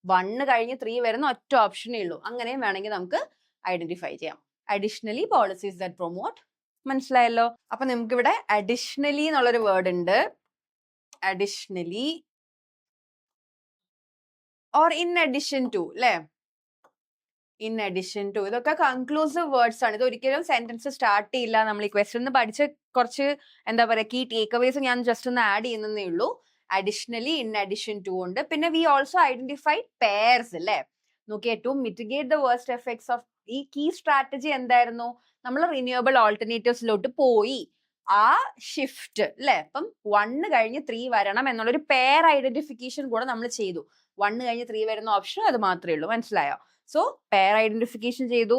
1 കഴിഞ്ഞ് 3 വരുന്ന ഒറ്റ ഓപ്ഷനേ ഉള്ളൂ. അങ്ങനെയും വേണമെങ്കിൽ നമുക്ക് ഐഡന്റിഫൈ ചെയ്യാം. Additionally policies that promote. മനസ്സിലായല്ലോ? അപ്പൊ നമുക്ക് ഇവിടെ അഡീഷണലി എന്നുള്ളൊരു വേർഡ് ഉണ്ട്. Additionally or in addition to അല്ലെ? ഇൻ അഡീഷൻ ടു, ഇതൊക്കെ കൺക്ലൂസീവ് വേർഡ്സ് ആണ്. ഇത് ഒരിക്കലും സെന്റൻസ് സ്റ്റാർട്ട് ചെയ്യില്ല. നമ്മൾ ഈ ക്വസ്റ്റ്യൻ പഠിച്ച കുറച്ച് എന്താ പറയുക കീ ടേക്ക് അവേസ് ഞാൻ ജസ്റ്റ് ഒന്ന് ആഡ് ചെയ്യുന്നേ ഉള്ളൂ. അഡീഷണലി, ഇൻ അഡീഷൻ ടു ഉണ്ട്. പിന്നെ വി ഓൾസോ ഐഡന്റിഫൈഡ് പെയർസ് അല്ലേ? നോക്കിയേ, to mitigate the worst effects of, ഈ കീ സ്ട്രാറ്റജി എന്തായിരുന്നു? നമ്മൾ റിന്യൂവബിൾ ഓൾട്ടർനേറ്റീവ്സിലോട്ട് പോയി. ആ ഷിഫ്റ്റ് അല്ലെ? അപ്പം 1 കഴിഞ്ഞ് 3 വരണം എന്നുള്ളൊരു പെയർ ഐഡന്റിഫിക്കേഷൻ കൂടെ നമ്മൾ ചെയ്തു. 1 കഴിഞ്ഞ് 3 വരുന്ന ഓപ്ഷൻ അത് മാത്രമേ ഉള്ളൂ. മനസ്സിലായോ? സോ പെയർ ഐഡന്റിഫിക്കേഷൻ ചെയ്തു.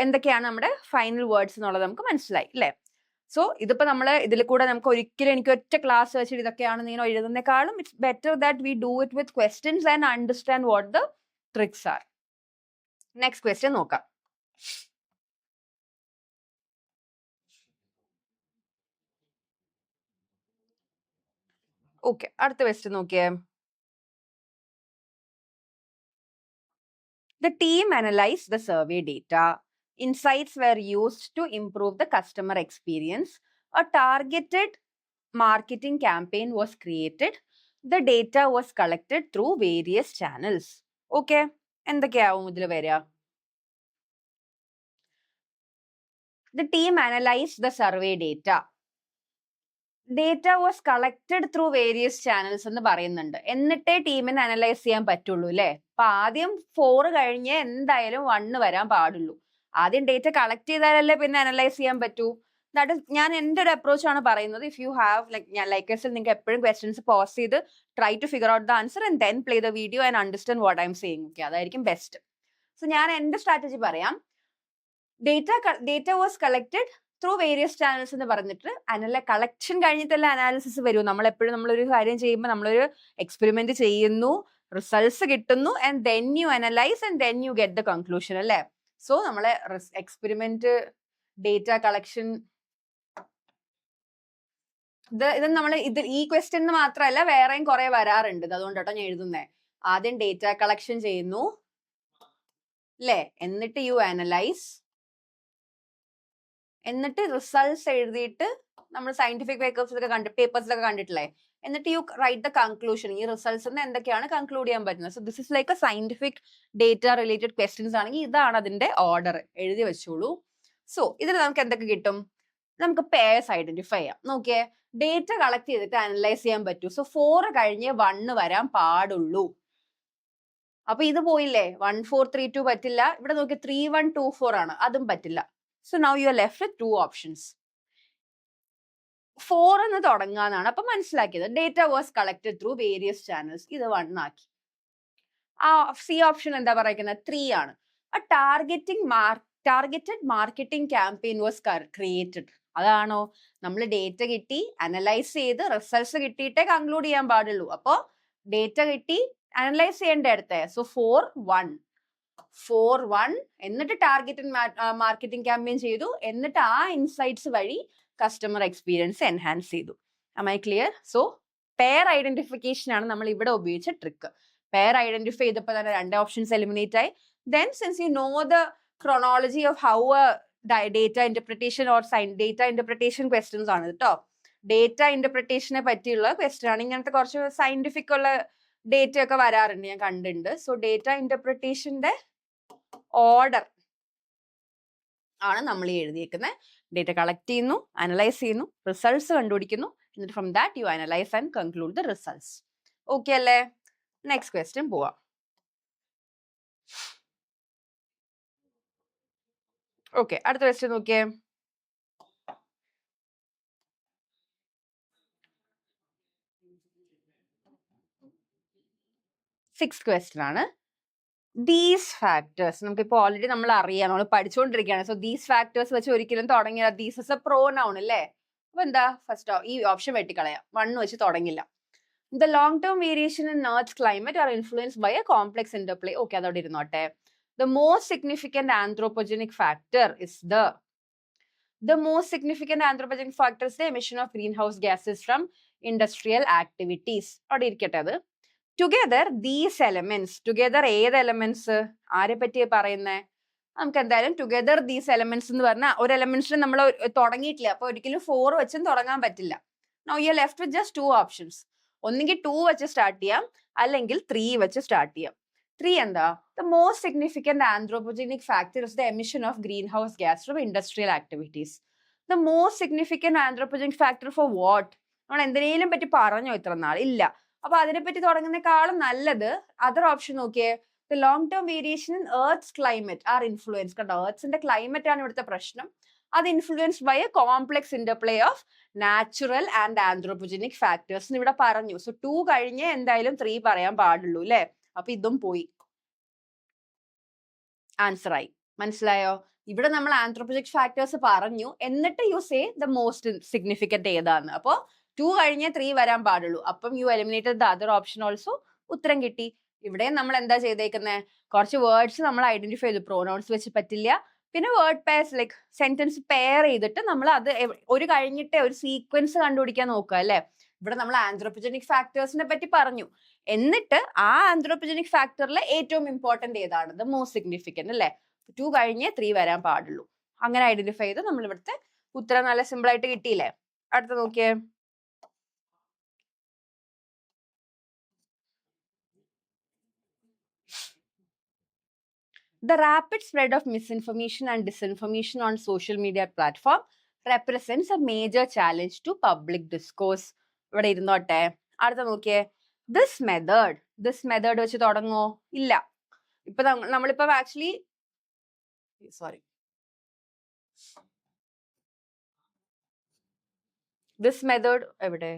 എന്തൊക്കെയാണ് നമ്മുടെ ഫൈനൽ വേർഡ്സ് എന്നുള്ളത് നമുക്ക് മനസ്സിലായി അല്ലേ? സോ ഇതിപ്പോ നമ്മൾ ഇതിൽ കൂടെ നമുക്ക് ഒരിക്കലും എനിക്ക് ഒറ്റ ക്ലാസ് വെച്ചിട്ട് ഇതൊക്കെയാണ് ഇങ്ങനെ എഴുതുന്നേക്കാളും it's better that we do it with questions and understand what the tricks are. Next question നോക്കാം. ഓക്കെ, അടുത്ത ക്വസ്റ്റ്യൻ നോക്കിയേ. The team analyzed the survey data. Insights were used to improve the customer experience. A targeted marketing campaign was created. The data was collected through various channels. Okay, എന്തൊക്കെയാവും ഇതിൽ വരിക? The team analyzed the survey data. Data was collected through various channels എന്ന് പറയുന്നുണ്ട്. എന്നിട്ടേ ടീമിന് analyse ചെയ്യാൻ പറ്റുള്ളൂ അല്ലേ? അപ്പൊ ആദ്യം 4 കഴിഞ്ഞ് എന്തായാലും 1 വരാൻ പാടുള്ളൂ. ആദ്യം ഡേറ്റ കളക്ട് ചെയ്താലല്ലേ പിന്നെ അനലൈസ് ചെയ്യാൻ പറ്റൂ. ദാറ്റ് ഇസ്, ഞാൻ എൻ്റെ ഒരു അപ്രോച്ച് ആണ് പറയുന്നത്. ഇഫ് യു ഹാവ് ലൈക്ക് നിങ്ങൾക്ക് എപ്പോഴും ക്വസ്റ്റ്യൻസ് പോസ് ചെയ്ത് try to figure out the answer and then play the video and understand what I am saying. Okay, അതായിരിക്കും ബെസ്റ്റ്. സോ ഞാൻ എൻ്റെ സ്ട്രാറ്റജി പറയാം. Data was collected through various channels എന്ന് പറഞ്ഞിട്ട് collection കഴിഞ്ഞിട്ടല്ല analysis വരൂ. നമ്മളെപ്പോഴും നമ്മളൊരു കാര്യം ചെയ്യുമ്പോൾ നമ്മളൊരു എക്സ്പെരിമെന്റ് ചെയ്യുന്നു, റിസൾട്ട്സ് കിട്ടുന്നു, and then you analyse and then you get the conclusion അല്ലേ? സോ നമ്മളെ എക്സ്പെരിമെന്റ് ഡേറ്റ കളക്ഷൻ. ഇത് നമ്മൾ ഈ ക്വസ്റ്റ്യൻ മാത്രമല്ല വേറെയും കുറെ വരാറുണ്ട്, അതുകൊണ്ടോ ഞാൻ എഴുതുന്നേ. ആദ്യം ഡേറ്റ കളക്ഷൻ ചെയ്യുന്നു അല്ലേ, എന്നിട്ട് യു അനലൈസ്, എന്നിട്ട് റിസൾട്ട്സ് എഴുതിയിട്ട് നമ്മൾ സയന്റിഫിക് പേപ്പേഴ്സിലൊക്കെ കണ്ടിട്ടില്ലേ, എന്നിട്ട് യു റൈറ്റ് ദ കൺക്ലൂഷൻ. ഈ റിസൾട്ട്സ് എന്തൊക്കെയാണ് കൺക്ലൂഡ് ചെയ്യാൻ പറ്റുന്നത്. So this is like A scientific data related questions ആണെങ്കിൽ ഇതാണ് അതിന്റെ ഓർഡർ, എഴുതി വെച്ചോളൂ. സോ ഇതിൽ നമുക്ക് എന്തൊക്കെ കിട്ടും, നമുക്ക് പേഴ്സ് ഐഡന്റിഫൈ ചെയ്യാം. നോക്കിയേ, ഡേറ്റ കളക്ട് ചെയ്തിട്ട് അനലൈസ് ചെയ്യാൻ പറ്റൂ. സോ 4 കഴിഞ്ഞ് 1 വരാൻ പാടുള്ളൂ. അപ്പൊ ഇത് പോയില്ലേ, 1 4 3 2 പറ്റില്ല. ഇവിടെ നോക്കി 3 1 2 4 ആണ്, അതും പറ്റില്ല. So now you are left with 2 options. 4 എന്ന് തുടങ്ങാന്നാണ് അപ്പൊ മനസ്സിലാക്കിയത്. Data was collected through various channels, ഇത് 1 ആക്കി. ആ സി ഓപ്ഷൻ എന്താ പറയുന്നത്, 3 ആണ്. Targeted marketing campaign was created. അതാണോ, നമ്മൾ ഡേറ്റ കിട്ടി, അനലൈസ് ചെയ്ത് റിസൾട്ട്സ് കിട്ടിയിട്ടേ കൺക്ലൂഡ് ചെയ്യാൻ പാടുള്ളൂ. അപ്പോ ഡേറ്റ കിട്ടി, അനലൈസ് ചെയ്യേണ്ട അടുത്തേ. സോ 4 1, എന്നിട്ട് ടാർഗറ്റഡ് മാർക്കറ്റിംഗ് ക്യാമ്പയിൻ ചെയ്തു, എന്നിട്ട് ആ ഇൻസൈറ്റ്സ് വഴി കസ്റ്റമർ എക്സ്പീരിയൻസ് എൻഹാൻസ് ചെയ്തു. am I clear? So pair identification ആണ് നമ്മൾ ഇവിടെ ഉപയോഗിച്ച ട്രിക്ക്. പെയർ ഐഡന്റിഫൈ ചെയ്തപ്പോൾ തന്നെ 2 ഓപ്ഷൻസ് എലിമിനേറ്റ് ആയി. Then since you know the chronology of how a data interpretation or data interpretation questions ആണ് കേട്ടോ. ഡേറ്റ ഇന്റർപ്രിട്ടേഷനെ പറ്റിയുള്ള ക്വസ്റ്റ്യൻ ആണ്. ഇങ്ങനത്തെ കുറച്ച് സയന്റിഫിക് ഉള്ള ഡേറ്റ ഒക്കെ വരാറുണ്ട്, ഞാൻ കണ്ടിട്ടുണ്ട്. സോ ഡേറ്റ ഇന്റർപ്രിട്ടേഷന്റെ ഓർഡർ ആണ് നമ്മൾ ഈ എഴുതിയേക്കുന്നത്. ഡേറ്റ കളക്ട് ചെയ്യുന്നു, അനലൈസ് ചെയ്യുന്നു, റിസൾട്ട്സ് കണ്ടുപിടിക്കുന്നു, എന്നിട്ട് from that you analyse and conclude the results. Okay അല്ലേ? നെക്സ്റ്റ് ക്വസ്റ്റ്യൻ പോവാം. ഓക്കെ, അടുത്ത ക്വസ്റ്റ്യൻ നോക്കിയേ. സിക്സ് ക്വസ്റ്റ്യൻ ആണ്. ദീസ് ഫാക്ടേഴ്സ് നമുക്കിപ്പോൾ ഓൾറെഡി നമ്മൾ അറിയാം, നമ്മൾ പഠിച്ചുകൊണ്ടിരിക്കുകയാണ്. സോ ദീസ് ഫാക്ടേഴ്സ് വെച്ച് ഒരിക്കലും തുടങ്ങില്ല. ദീസ് ഇസ് എ പ്രോനൗൺ അല്ലേ, അപ്പൊ എന്താ ഫസ്റ്റ് ഈ ഓപ്ഷൻ വെട്ടിക്കളയാം, 1 വെച്ച് തുടങ്ങില്ല. The long term variation in earth climate are influenced by a complex interplay. Okay, അതോടെ ഇരുന്നോട്ടെ. The most significant anthropogenic factor is the emission of greenhouse gases from industrial activities. അവിടെ ഇരിക്കട്ടെ അത്. Together these elements, together ഏത് elements, ആരെ പറ്റിയാ പറയുന്നേ? നമുക്ക് എന്തായാലും ടുഗദർ ദീസ് എലമെന്റ്സ് എന്ന് പറഞ്ഞാൽ ഒരു എലമെന്റ്സിന് നമ്മൾ തുടങ്ങിയിട്ടില്ല, അപ്പൊ ഒരിക്കലും 4 വെച്ചും തുടങ്ങാൻ പറ്റില്ല. Now you are left with just 2 options. ഒന്നുകിൽ 2 വെച്ച് സ്റ്റാർട്ട് ചെയ്യാം, അല്ലെങ്കിൽ 3 വെച്ച് സ്റ്റാർട്ട് ചെയ്യാം. 3 എന്താ? The most significant anthropogenic factor is the emission of greenhouse gas from industrial activities. The most significant anthropogenic factor for what? നമ്മൾ എന്തിനേലും പറ്റി പറഞ്ഞോ ഇത്ര നാൾ? ഇല്ല. അപ്പൊ അതിനെപ്പറ്റി തുടങ്ങുന്നേക്കാളും നല്ലത് അതർ ഓപ്ഷൻ നോക്കിയേ. The long term variation in Earth's climate are influenced. കണ്ടോ, Earth's ക്ലൈമറ്റ് ആണ് ഇവിടുത്തെ പ്രശ്നം. അത് influenced by a complex interplay of natural and anthropogenic factors ഇവിടെ പറഞ്ഞു. സോ 2 കഴിഞ്ഞ് എന്തായാലും 3 പറയാൻ പാടുള്ളൂ അല്ലെ. അപ്പൊ ഇതും പോയി, ആൻസർ ആയി. മനസ്സിലായോ? ഇവിടെ നമ്മൾ ആന്ത്രോപോജനിക് ഫാക്ടേഴ്സ് പറഞ്ഞു, എന്നിട്ട് you say the most significant ഏതാണ്. അപ്പോ 2 കഴിഞ്ഞ് 3 വരാൻ പാടുള്ളൂ. അപ്പം you eliminated the other option also. ഉത്തരം കിട്ടി. ഇവിടെ നമ്മൾ എന്താ ചെയ്തേക്കുന്നത്, കുറച്ച് വേർഡ്സ് നമ്മൾ ഐഡന്റിഫൈ ചെയ്തു. പ്രോനൗൺസ് വെച്ച് പറ്റില്ല. പിന്നെ word pairs, like sentence pair ചെയ്തിട്ട് നമ്മൾ അത് ഒരു കഴിഞ്ഞിട്ട് ഒരു സീക്വൻസ് കണ്ടുപിടിക്കാൻ നോക്കുക അല്ലെ. ഇവിടെ നമ്മൾ ആന്ത്രോപോജനിക് ഫാക്ടേഴ്സിനെ പറ്റി പറഞ്ഞു, എന്നിട്ട് ആ ആന്ത്രോപോജനിക് ഫാക്ടറിലെ ഏറ്റവും ഇമ്പോർട്ടന്റ് ഏതാണ്, ദ മോസ്റ്റ് സിഗ്നിഫിക്കന്റ് അല്ലെ. 2 കഴിഞ്ഞ് 3 വരാൻ പാടുള്ളൂ. അങ്ങനെ ഐഡന്റിഫൈ ചെയ്ത് നമ്മൾ ഇവിടുത്തെ ഉത്തരം നല്ല സിമ്പിൾ ആയിട്ട് കിട്ടിയില്ലേ. അടുത്ത നോക്കിയേ. The rapid spread of misinformation and disinformation on social media platform represents a major challenge to public discourse. ഇവിടെ ഇരുന്നോട്ടെ. അടുത്ത നോക്കിയേ. This method വെച്ച് തുടങ്ങോ? ഇല്ല. ഇപ്പൊ നമ്മളിപ്പോ ആക്ച്വലി this method എവിടെ?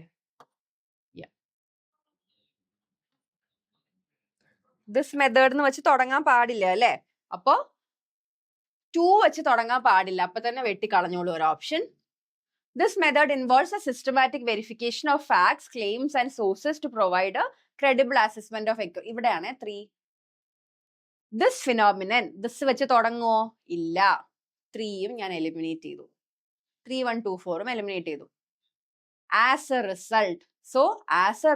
this method എന്ന് വെച്ച് തുടങ്ങാൻ പാടില്ല അല്ലെ. അപ്പോ 2 വെച്ച് തുടങ്ങാൻ പാടില്ല. അപ്പൊ തന്നെ വെട്ടിക്കളഞ്ഞോളൂ ഒരു option. This method involves a systematic verification of facts, claims and sources to provide a credible assessment of ഇവിടെയാണ് 3. This phenomenon, this വെച്ച് തുടങ്ങോ? ഇല്ല. 3യും ഞാൻ എലിമിനേറ്റ് ചെയ്തു. 3, 1, 2, 4ഉം എലിമിനേറ്റ് ചെയ്തു. As a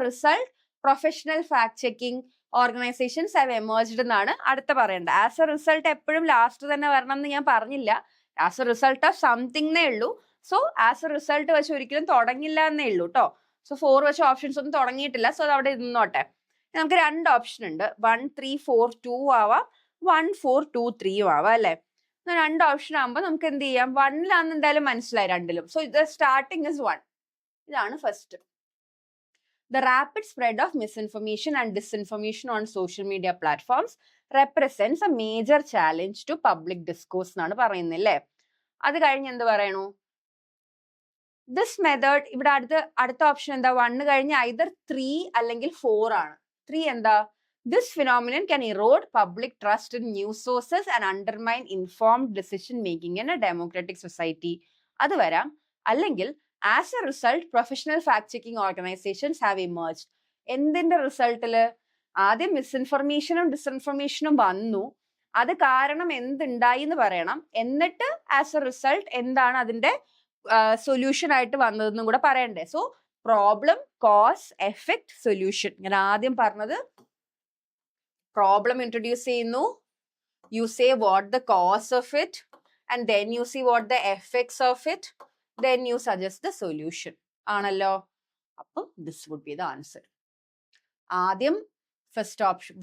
result, professional fact checking organisations have emerged എന്നാണ് അടുത്ത പറയേണ്ടത്. As a result എപ്പോഴും ലാസ്റ്റ് തന്നെ വരണം എന്ന് ഞാൻ പറഞ്ഞില്ല. As a result of something ഉള്ളൂ. സോ ആസ് എ റിസൾട്ട് വെച്ച് ഒരിക്കലും തുടങ്ങില്ല എന്നേ ഉള്ളൂ കേട്ടോ. സോ 4 വെച്ച് ഓപ്ഷൻസ് ഒന്നും തുടങ്ങിയിട്ടില്ല. സോ അത് അവിടെ ഇരുന്നോട്ടെ. നമുക്ക് 2 ഓപ്ഷൻ ഉണ്ട്. 1, 3, 4, 2 ആവാം, 1, 4, 2, 3 ആവാം അല്ലെ. 2 ഓപ്ഷൻ ആകുമ്പോൾ നമുക്ക് എന്ത് ചെയ്യാം? 1ലാന്ന് എന്തായാലും മനസ്സിലായി രണ്ടിലും. സോ ഇത് സ്റ്റാർട്ടിങ് ഇസ് 1. ഇതാണ് first. The rapid spread of misinformation and disinformation on social media platforms represents a major challenge to public discourse എന്നാണ് പറയുന്നില്ലേ. അത് കഴിഞ്ഞ് എന്ത് പറയണു? This method, ഇവിടെ അടുത്ത ഓപ്ഷൻ എന്താ? 1 കഴിഞ്ഞ് either 3 അല്ലെങ്കിൽ 4 ആണ്. 3 എന്താ? This phenomenon can erode public trust in news sources and undermine informed decision making in a democratic society. അത് വരാം. അല്ലെങ്കിൽ as a result, professional fact-checking organizations have emerged. എന്തിന്റെ റിസൾട്ടില്? ആദ്യം മിസ്ഇൻഫർമേഷനും ഡിസ്ഇൻഫർമേഷനും വന്നു. അത് കാരണം എന്തുണ്ടായി എന്ന് പറയണം. എന്നിട്ട് ആസ് എ റിസൾട്ട് എന്താണ് അതിന്റെ സൊല്യൂഷൻ ആയിട്ട് വന്നതെന്നും കൂടെ പറയണ്ടേ. So problem, cause, effect, solution. ഞാൻ ആദ്യം പറഞ്ഞത് പ്രോബ്ലം ഇൻട്രൊഡ്യൂസ് ചെയ്യുന്നു. You say what the cause of it and then you see what the effects of it. Then you suggest the solution. ആണല്ലോ. അപ്പം this would be the answer. ആദ്യം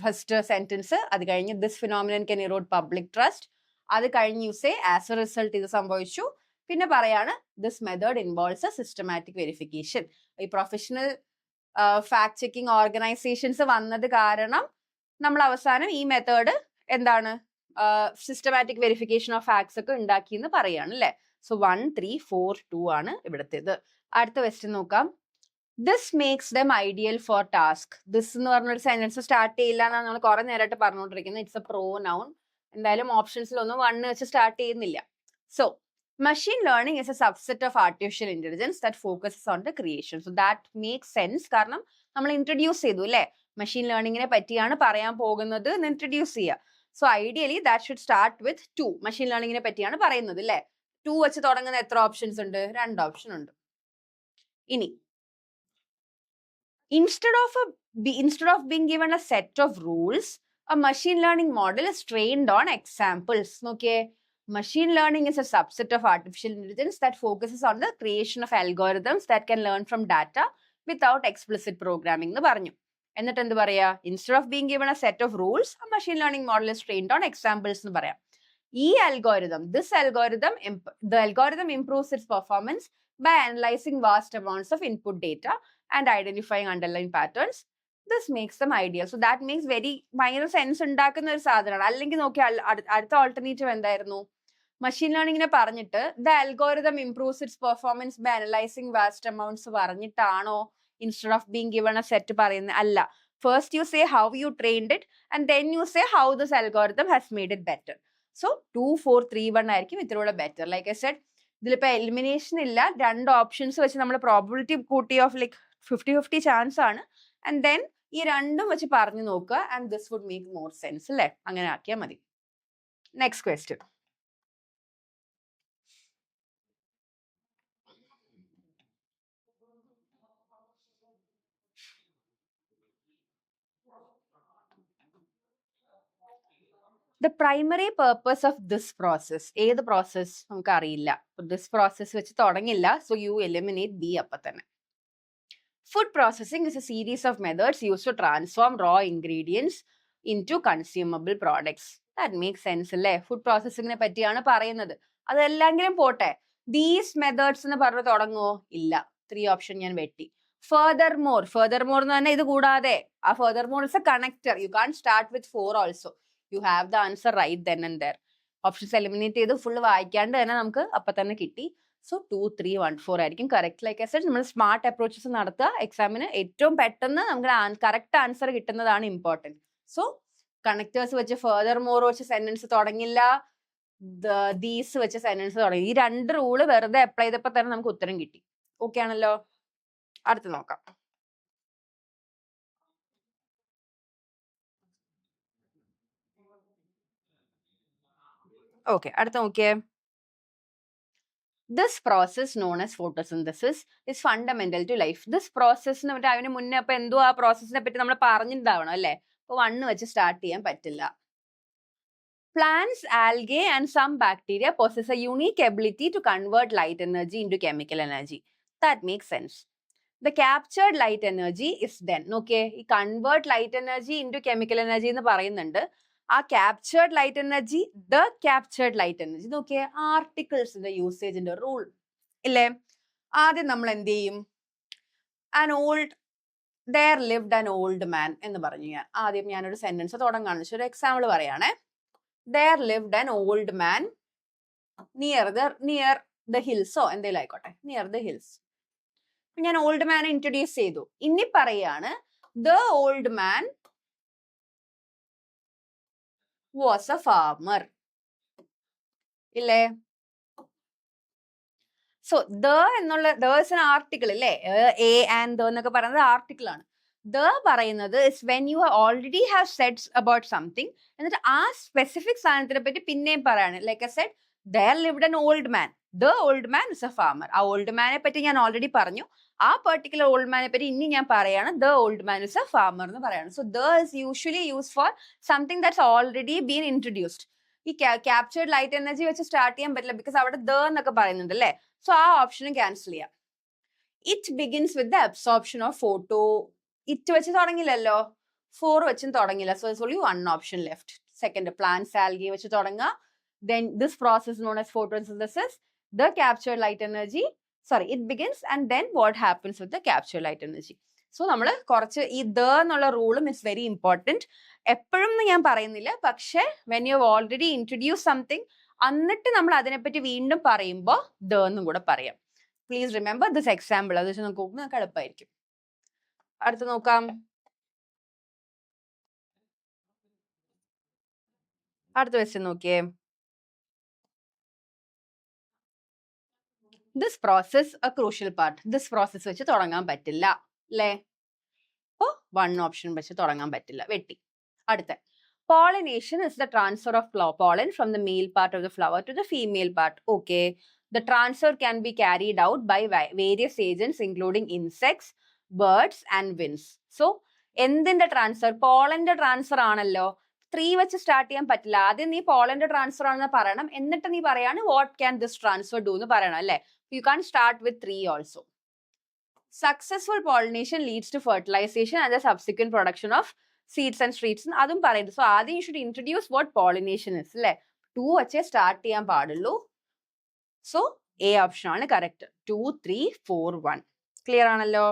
first sentence, അത് കഴിഞ്ഞ് this phenomenon can erode public trust. അത് കഴിഞ്ഞ് you say as a result ഇത് സംഭവിച്ചു. പിന്നെ പറയാണ് this method involves a systematic verification. ഈ പ്രൊഫഷണൽ ഫാക്ട് ചെക്കിംഗ് ഓർഗനൈസേഷൻസ് വന്നത് കാരണം നമ്മൾ അവസാനം ഈ മെത്തേഡ് എന്താണ് സിസ്റ്റമാറ്റിക് വെരിഫിക്കേഷൻ ഓഫ് ഫാക്ട്സ് ഒക്കെ ഉണ്ടാക്കി എന്ന് പറയാണ് അല്ലേ. സോ 1, 3, 4, 2 ആണ് ഇവിടത്തേത്. അടുത്ത ക്വസ്റ്റ്യൻ നോക്കാം. This makes dum ideal four task. This എന്ന് പറഞ്ഞൊരു സെന്റൻസ് സ്റ്റാർട്ട് ചെയ്യില്ല എന്നാണ് നമ്മൾ കുറെ നേരമായിട്ട് പറഞ്ഞുകൊണ്ടിരിക്കുന്നത്. It's A pro noun. എന്തായാലും ഓപ്ഷൻസിലൊന്നും 1 വെച്ച് സ്റ്റാർട്ട് ചെയ്യുന്നില്ല. So machine learning is a subset of artificial intelligence that focuses on the creation. So that makes sense. കാരണം നമ്മൾ ഇൻട്രൊഡ്യൂസ് ചെയ്തു അല്ലേ, മെഷീൻ ലേണിങ്ങിനെ പറ്റിയാണ് പറയാൻ പോകുന്നത് എന്ന് ഇൻട്രൊഡ്യൂസ് ചെയ്യുക. So ideally that should start with 2. Machine ലേണിങ്ങിനെ പറ്റിയാണ് പറയുന്നത് അല്ലേ. 2 വെച്ച് തുടങ്ങുന്ന എത്ര ഓപ്ഷൻസ് ഉണ്ട്? 2 ഓപ്ഷൻ ഉണ്ട്. ഇനി instead of being given a set of rules, a machine learning model is trained on examples. നോക്കിയേ, machine learning is a subset of artificial intelligence that focuses on the creation of algorithms that can learn from data without explicit programming എന്ന് പറഞ്ഞു. എന്നിട്ട് എന്ത് പറയാ? instead of being given a set of rules, a machine learning model is trained on examples എന്ന് പറയാം. ഈ algorithm, the algorithm improves its performance by analyzing vast amounts of input data and identifying underlying patterns. This makes them ideal. So that makes ഭയങ്കര sense ഉണ്ടാക്കുന്ന ഒരു സാധനമാണ്. അല്ലെങ്കിൽ നോക്കി അടുത്ത ഓൾട്ടർനേറ്റീവ് എന്തായിരുന്നു? മെഷീൻ ലേണിങ്ങിനെ പറഞ്ഞിട്ട് the algorithm improves its performance by analysing vast amounts പറഞ്ഞിട്ടാണോ instead of being given a set പറയുന്നത്? അല്ല. First you say how you trained it and then you say how this algorithm has made it better. So 2, 4, 3, 1 ആയിരിക്കും ഇതിലൂടെ better. Like I said, ഇതിലിപ്പോ elimination ഇല്ല. 2 options വെച്ച് നമ്മൾ probability കൂട്ടി of like 50-50 chance ആണ്. ആൻഡ് ദെൻ ഈ 2ഉം വെച്ച് പറഞ്ഞു നോക്കുക. And this would make more sense അല്ലേ. അങ്ങനെ ആക്കിയാൽ മതി. Next question. The primary purpose of this process, ഏത് പ്രോസസ് നമുക്ക് അറിയില്ല. ദിസ് പ്രോസസ് വെച്ച് തുടങ്ങില്ല. സോ യു എലിമിനേറ്റ് ബി അപ്പൊ തന്നെ. Food processing is a series of methods used to transform raw ingredients into consumable products. That makes sense അല്ലേ. Food പ്രോസസ്സിങ്ങിനെ പറ്റിയാണ് പറയുന്നത്. അതെല്ലെങ്കിലും പോട്ടെ, ദീസ് മെത്തേഡ്സ് എന്ന് പറഞ്ഞു തുടങ്ങുമോ? ഇല്ല. 3 ഓപ്ഷൻ ഞാൻ വെട്ടി. Furthermore എന്ന് പറഞ്ഞാൽ ഇത് കൂടാതെ, ആ furthermore is a connector. You can't start with 4 also. You have the answer right then and there. Options eliminate ചെയ്ത് ഫുള്ള് വായിക്കാണ്ട് തന്നെ നമുക്ക് അപ്പൊ തന്നെ കിട്ടി. സോ 2, 3, 1, 4 ആയിരിക്കും കറക്റ്റ്. ലൈക്ക് ഐ സെഡ്, നമ്മൾ സ്മാർട്ട് അപ്രോച്ചസ് നടത്തുക. എക്സാമിന് ഏറ്റവും പെട്ടെന്ന് നമുക്ക് കറക്റ്റ് ആൻസർ കിട്ടുന്നതാണ് ഇമ്പോർട്ടൻറ്റ്. സോ കണക്ടേഴ്സ് വെച്ച് ഫർദർമോർ വെച്ച് സെന്റൻസ് തുടങ്ങില്ല, ദീസ് വെച്ച് സെന്റൻസ് തുടങ്ങി. ഈ 2 റൂള് വെറുതെ അപ്ലൈ ചെയ്തപ്പോൾ തന്നെ നമുക്ക് ഉത്തരം കിട്ടി. ഓക്കെ ആണല്ലോ. അടുത്ത് നോക്കാം. ഓക്കെ, അടുത്ത നോക്കിയേ. This process known as photosynthesis is fundamental to life. This process എന്ന് പറഞ്ഞാൽ അതിന് മുന്നേ അപ്പൊ എന്തോ ആ പ്രോസസ്സിനെ പറ്റി നമ്മൾ പറഞ്ഞിട്ടുണ്ടാവണം അല്ലേ? അപ്പൊ 1 വെച്ച് സ്റ്റാർട്ട് ചെയ്യാൻ പറ്റില്ല. Plants, algae and some bacteria possess a unique ability to convert light energy into chemical energy. That makes sense. The captured light energy is then, okay, ഈ convert light energy into chemical energy എന്ന് പറയുന്നുണ്ട്. ആ captured light energy, the captured light energy, നോക്കിയേ ആർട്ടിക്കിൾസിന്റെ യൂസേജിന്റെ rule ഇല്ലേ? ആദ്യം നമ്മൾ എന്ത് ചെയ്യും? there lived an old man എന്ന് പറഞ്ഞു. ആദ്യം ഞാനൊരു സെന്റൻസ് തുടങ്ങാന്ന് വെച്ചാൽ ഒരു എക്സാമ്പിൾ പറയാണേ. There lived an old man near the hills. ഓ എന്തെങ്കിലും ആയിക്കോട്ടെ, near the hills. ഞാൻ ഓൾഡ് മാനെ ഇൻട്രൊഡ്യൂസ് ചെയ്തു. ഇനി പറയാണ് the old man was a farmer. ഇല്ലേ? സോ എന്നുള്ള is an article അല്ലേ? A and the എന്നൊക്കെ പറയുന്നത് ആർട്ടിക്കിൾ ആണ്. പറയുന്നത് is when you already have said about something, എന്നിട്ട് ആ സ്പെസിഫിക് സാധനത്തിനെ പറ്റി പിന്നെയും പറയാണ്. Like I said, there lived an old man. The old man is a farmer. ആ ഓൾഡ് മാനെ പറ്റി ഞാൻ ഓൾറെഡി പറഞ്ഞു. ആ പെർട്ടിക്കുലർ ഓൾഡ് മാനെ പറ്റി ഇനി ഞാൻ പറയാണ് the old man is a farmer എന്ന് പറയാണ്. So is usually used for something that's already been introduced. ഈ captured light energy വെച്ച് സ്റ്റാർട്ട് ചെയ്യാൻ പറ്റില്ല ബിക്കോസ് അവിടെ എന്നൊക്കെ പറയുന്നുണ്ട് അല്ലേ? സോ ആ ഓപ്ഷനും ക്യാൻസൽ ചെയ്യാം. It begins with the absorption of photo. It വെച്ച് തുടങ്ങില്ലല്ലോ, 4 വെച്ചും തുടങ്ങില്ല. So there's only one option left. Second, plants, algae വെച്ച് തുടങ്ങുക. Then this process known as photosynthesis, the captured light energy, it begins and then what happens with the captured light energy. So നമ്മൾ കുറച്ച് ഈ എന്നുള്ള റൂളും it's very important. എപ്പോഴും ഞാൻ പറയുന്നില്ല, പക്ഷേ when you have already introduced something, എന്നിട്ട് നമ്മൾ അതിനെപ്പറ്റി വീണ്ടും പറയുമ്പോൾ എന്നും കൂടെ പറയാം. Please remember this example. അത് വെച്ച് നമുക്ക് എളുപ്പമായിരിക്കും. അടുത്ത് നോക്കാം. അടുത്ത ക്വസ്റ്റ്യൻ നോക്കിയേ. This process A crucial part. This process വെച്ച് തുടങ്ങാൻ പറ്റില്ല അല്ലേ? അപ്പോ 1 ഓപ്ഷൻ വെച്ച് തുടങ്ങാൻ പറ്റില്ല, വെട്ടി. അടുത്ത pollination is the transfer of pollen from the male part of the flower to the female part. Okay, the transfer can be carried out by various agents including insects, birds and winds. So എന്തിന്റെ transfer? പോളന്റെ transfer ആണല്ലോ. 3 വെച്ച് start ചെയ്യാൻ പറ്റില്ല. ആദ്യം നീ പോളന്റെ transfer ആണെന്ന് പറയണം, എന്നിട്ട് നീ പറയാണ് what can this transfer do എന്ന് പറയണം അല്ലേ? You can start with 3 also. Successful pollination leads to fertilization and the subsequent production of seeds and streets അതും പറയുന്നത്. സോ ആദ്യം you should introduce what pollination is അല്ലേ? 2 വെച്ചേ സ്റ്റാർട്ട് ചെയ്യാൻ പാടുള്ളൂ. സോ എ ഓപ്ഷൻ ആണ് കറക്റ്റ്. 2, 3, 4, 1. ക്ലിയർ ആണല്ലോ?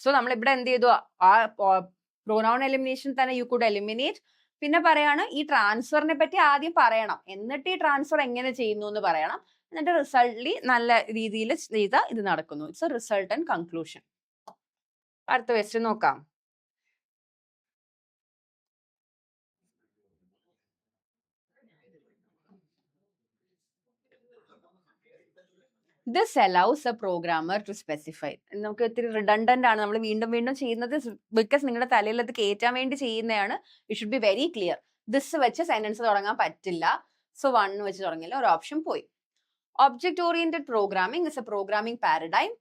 So നമ്മൾ ഇവിടെ എന്ത് ചെയ്തു? ആ പ്രൊനൗൺ എലിമിനേഷൻ തന്നെ യു കുഡ് എലിമിനേറ്റ്. പിന്നെ പറയാണ് ഈ ട്രാൻസ്ഫറിനെ പറ്റി ആദ്യം പറയണം, എന്നിട്ട് ഈ ട്രാൻസ്ഫർ എങ്ങനെ ചെയ്യുന്നു എന്ന് പറയണം, എന്നിട്ട് റിസൾട്ടിൽ നല്ല രീതിയിൽ ചെയ്താൽ ഇത് നടക്കുന്നു. It's A result and conclusion. അടുത്ത ക്വസ്റ്റ്യൻ നോക്കാം. This allows a programmer to specify. നമുക്ക് ഇത്തിരി റിഡണ്ടന്റ് ആണ്, നമ്മൾ വീണ്ടും വീണ്ടും ചെയ്യുന്നത് ബിക്കോസ് നിങ്ങളുടെ തലയിൽ അത് കയറ്റാൻ വേണ്ടി ചെയ്യുന്നതാണ്. You should be very clear. This വെച്ച് സെന്റൻസ് തുടങ്ങാൻ പറ്റില്ല. സോ 1 വെച്ച് തുടങ്ങില്ല, ഒരു ഓപ്ഷൻ പോയി. Object oriented programming is A programming paradigm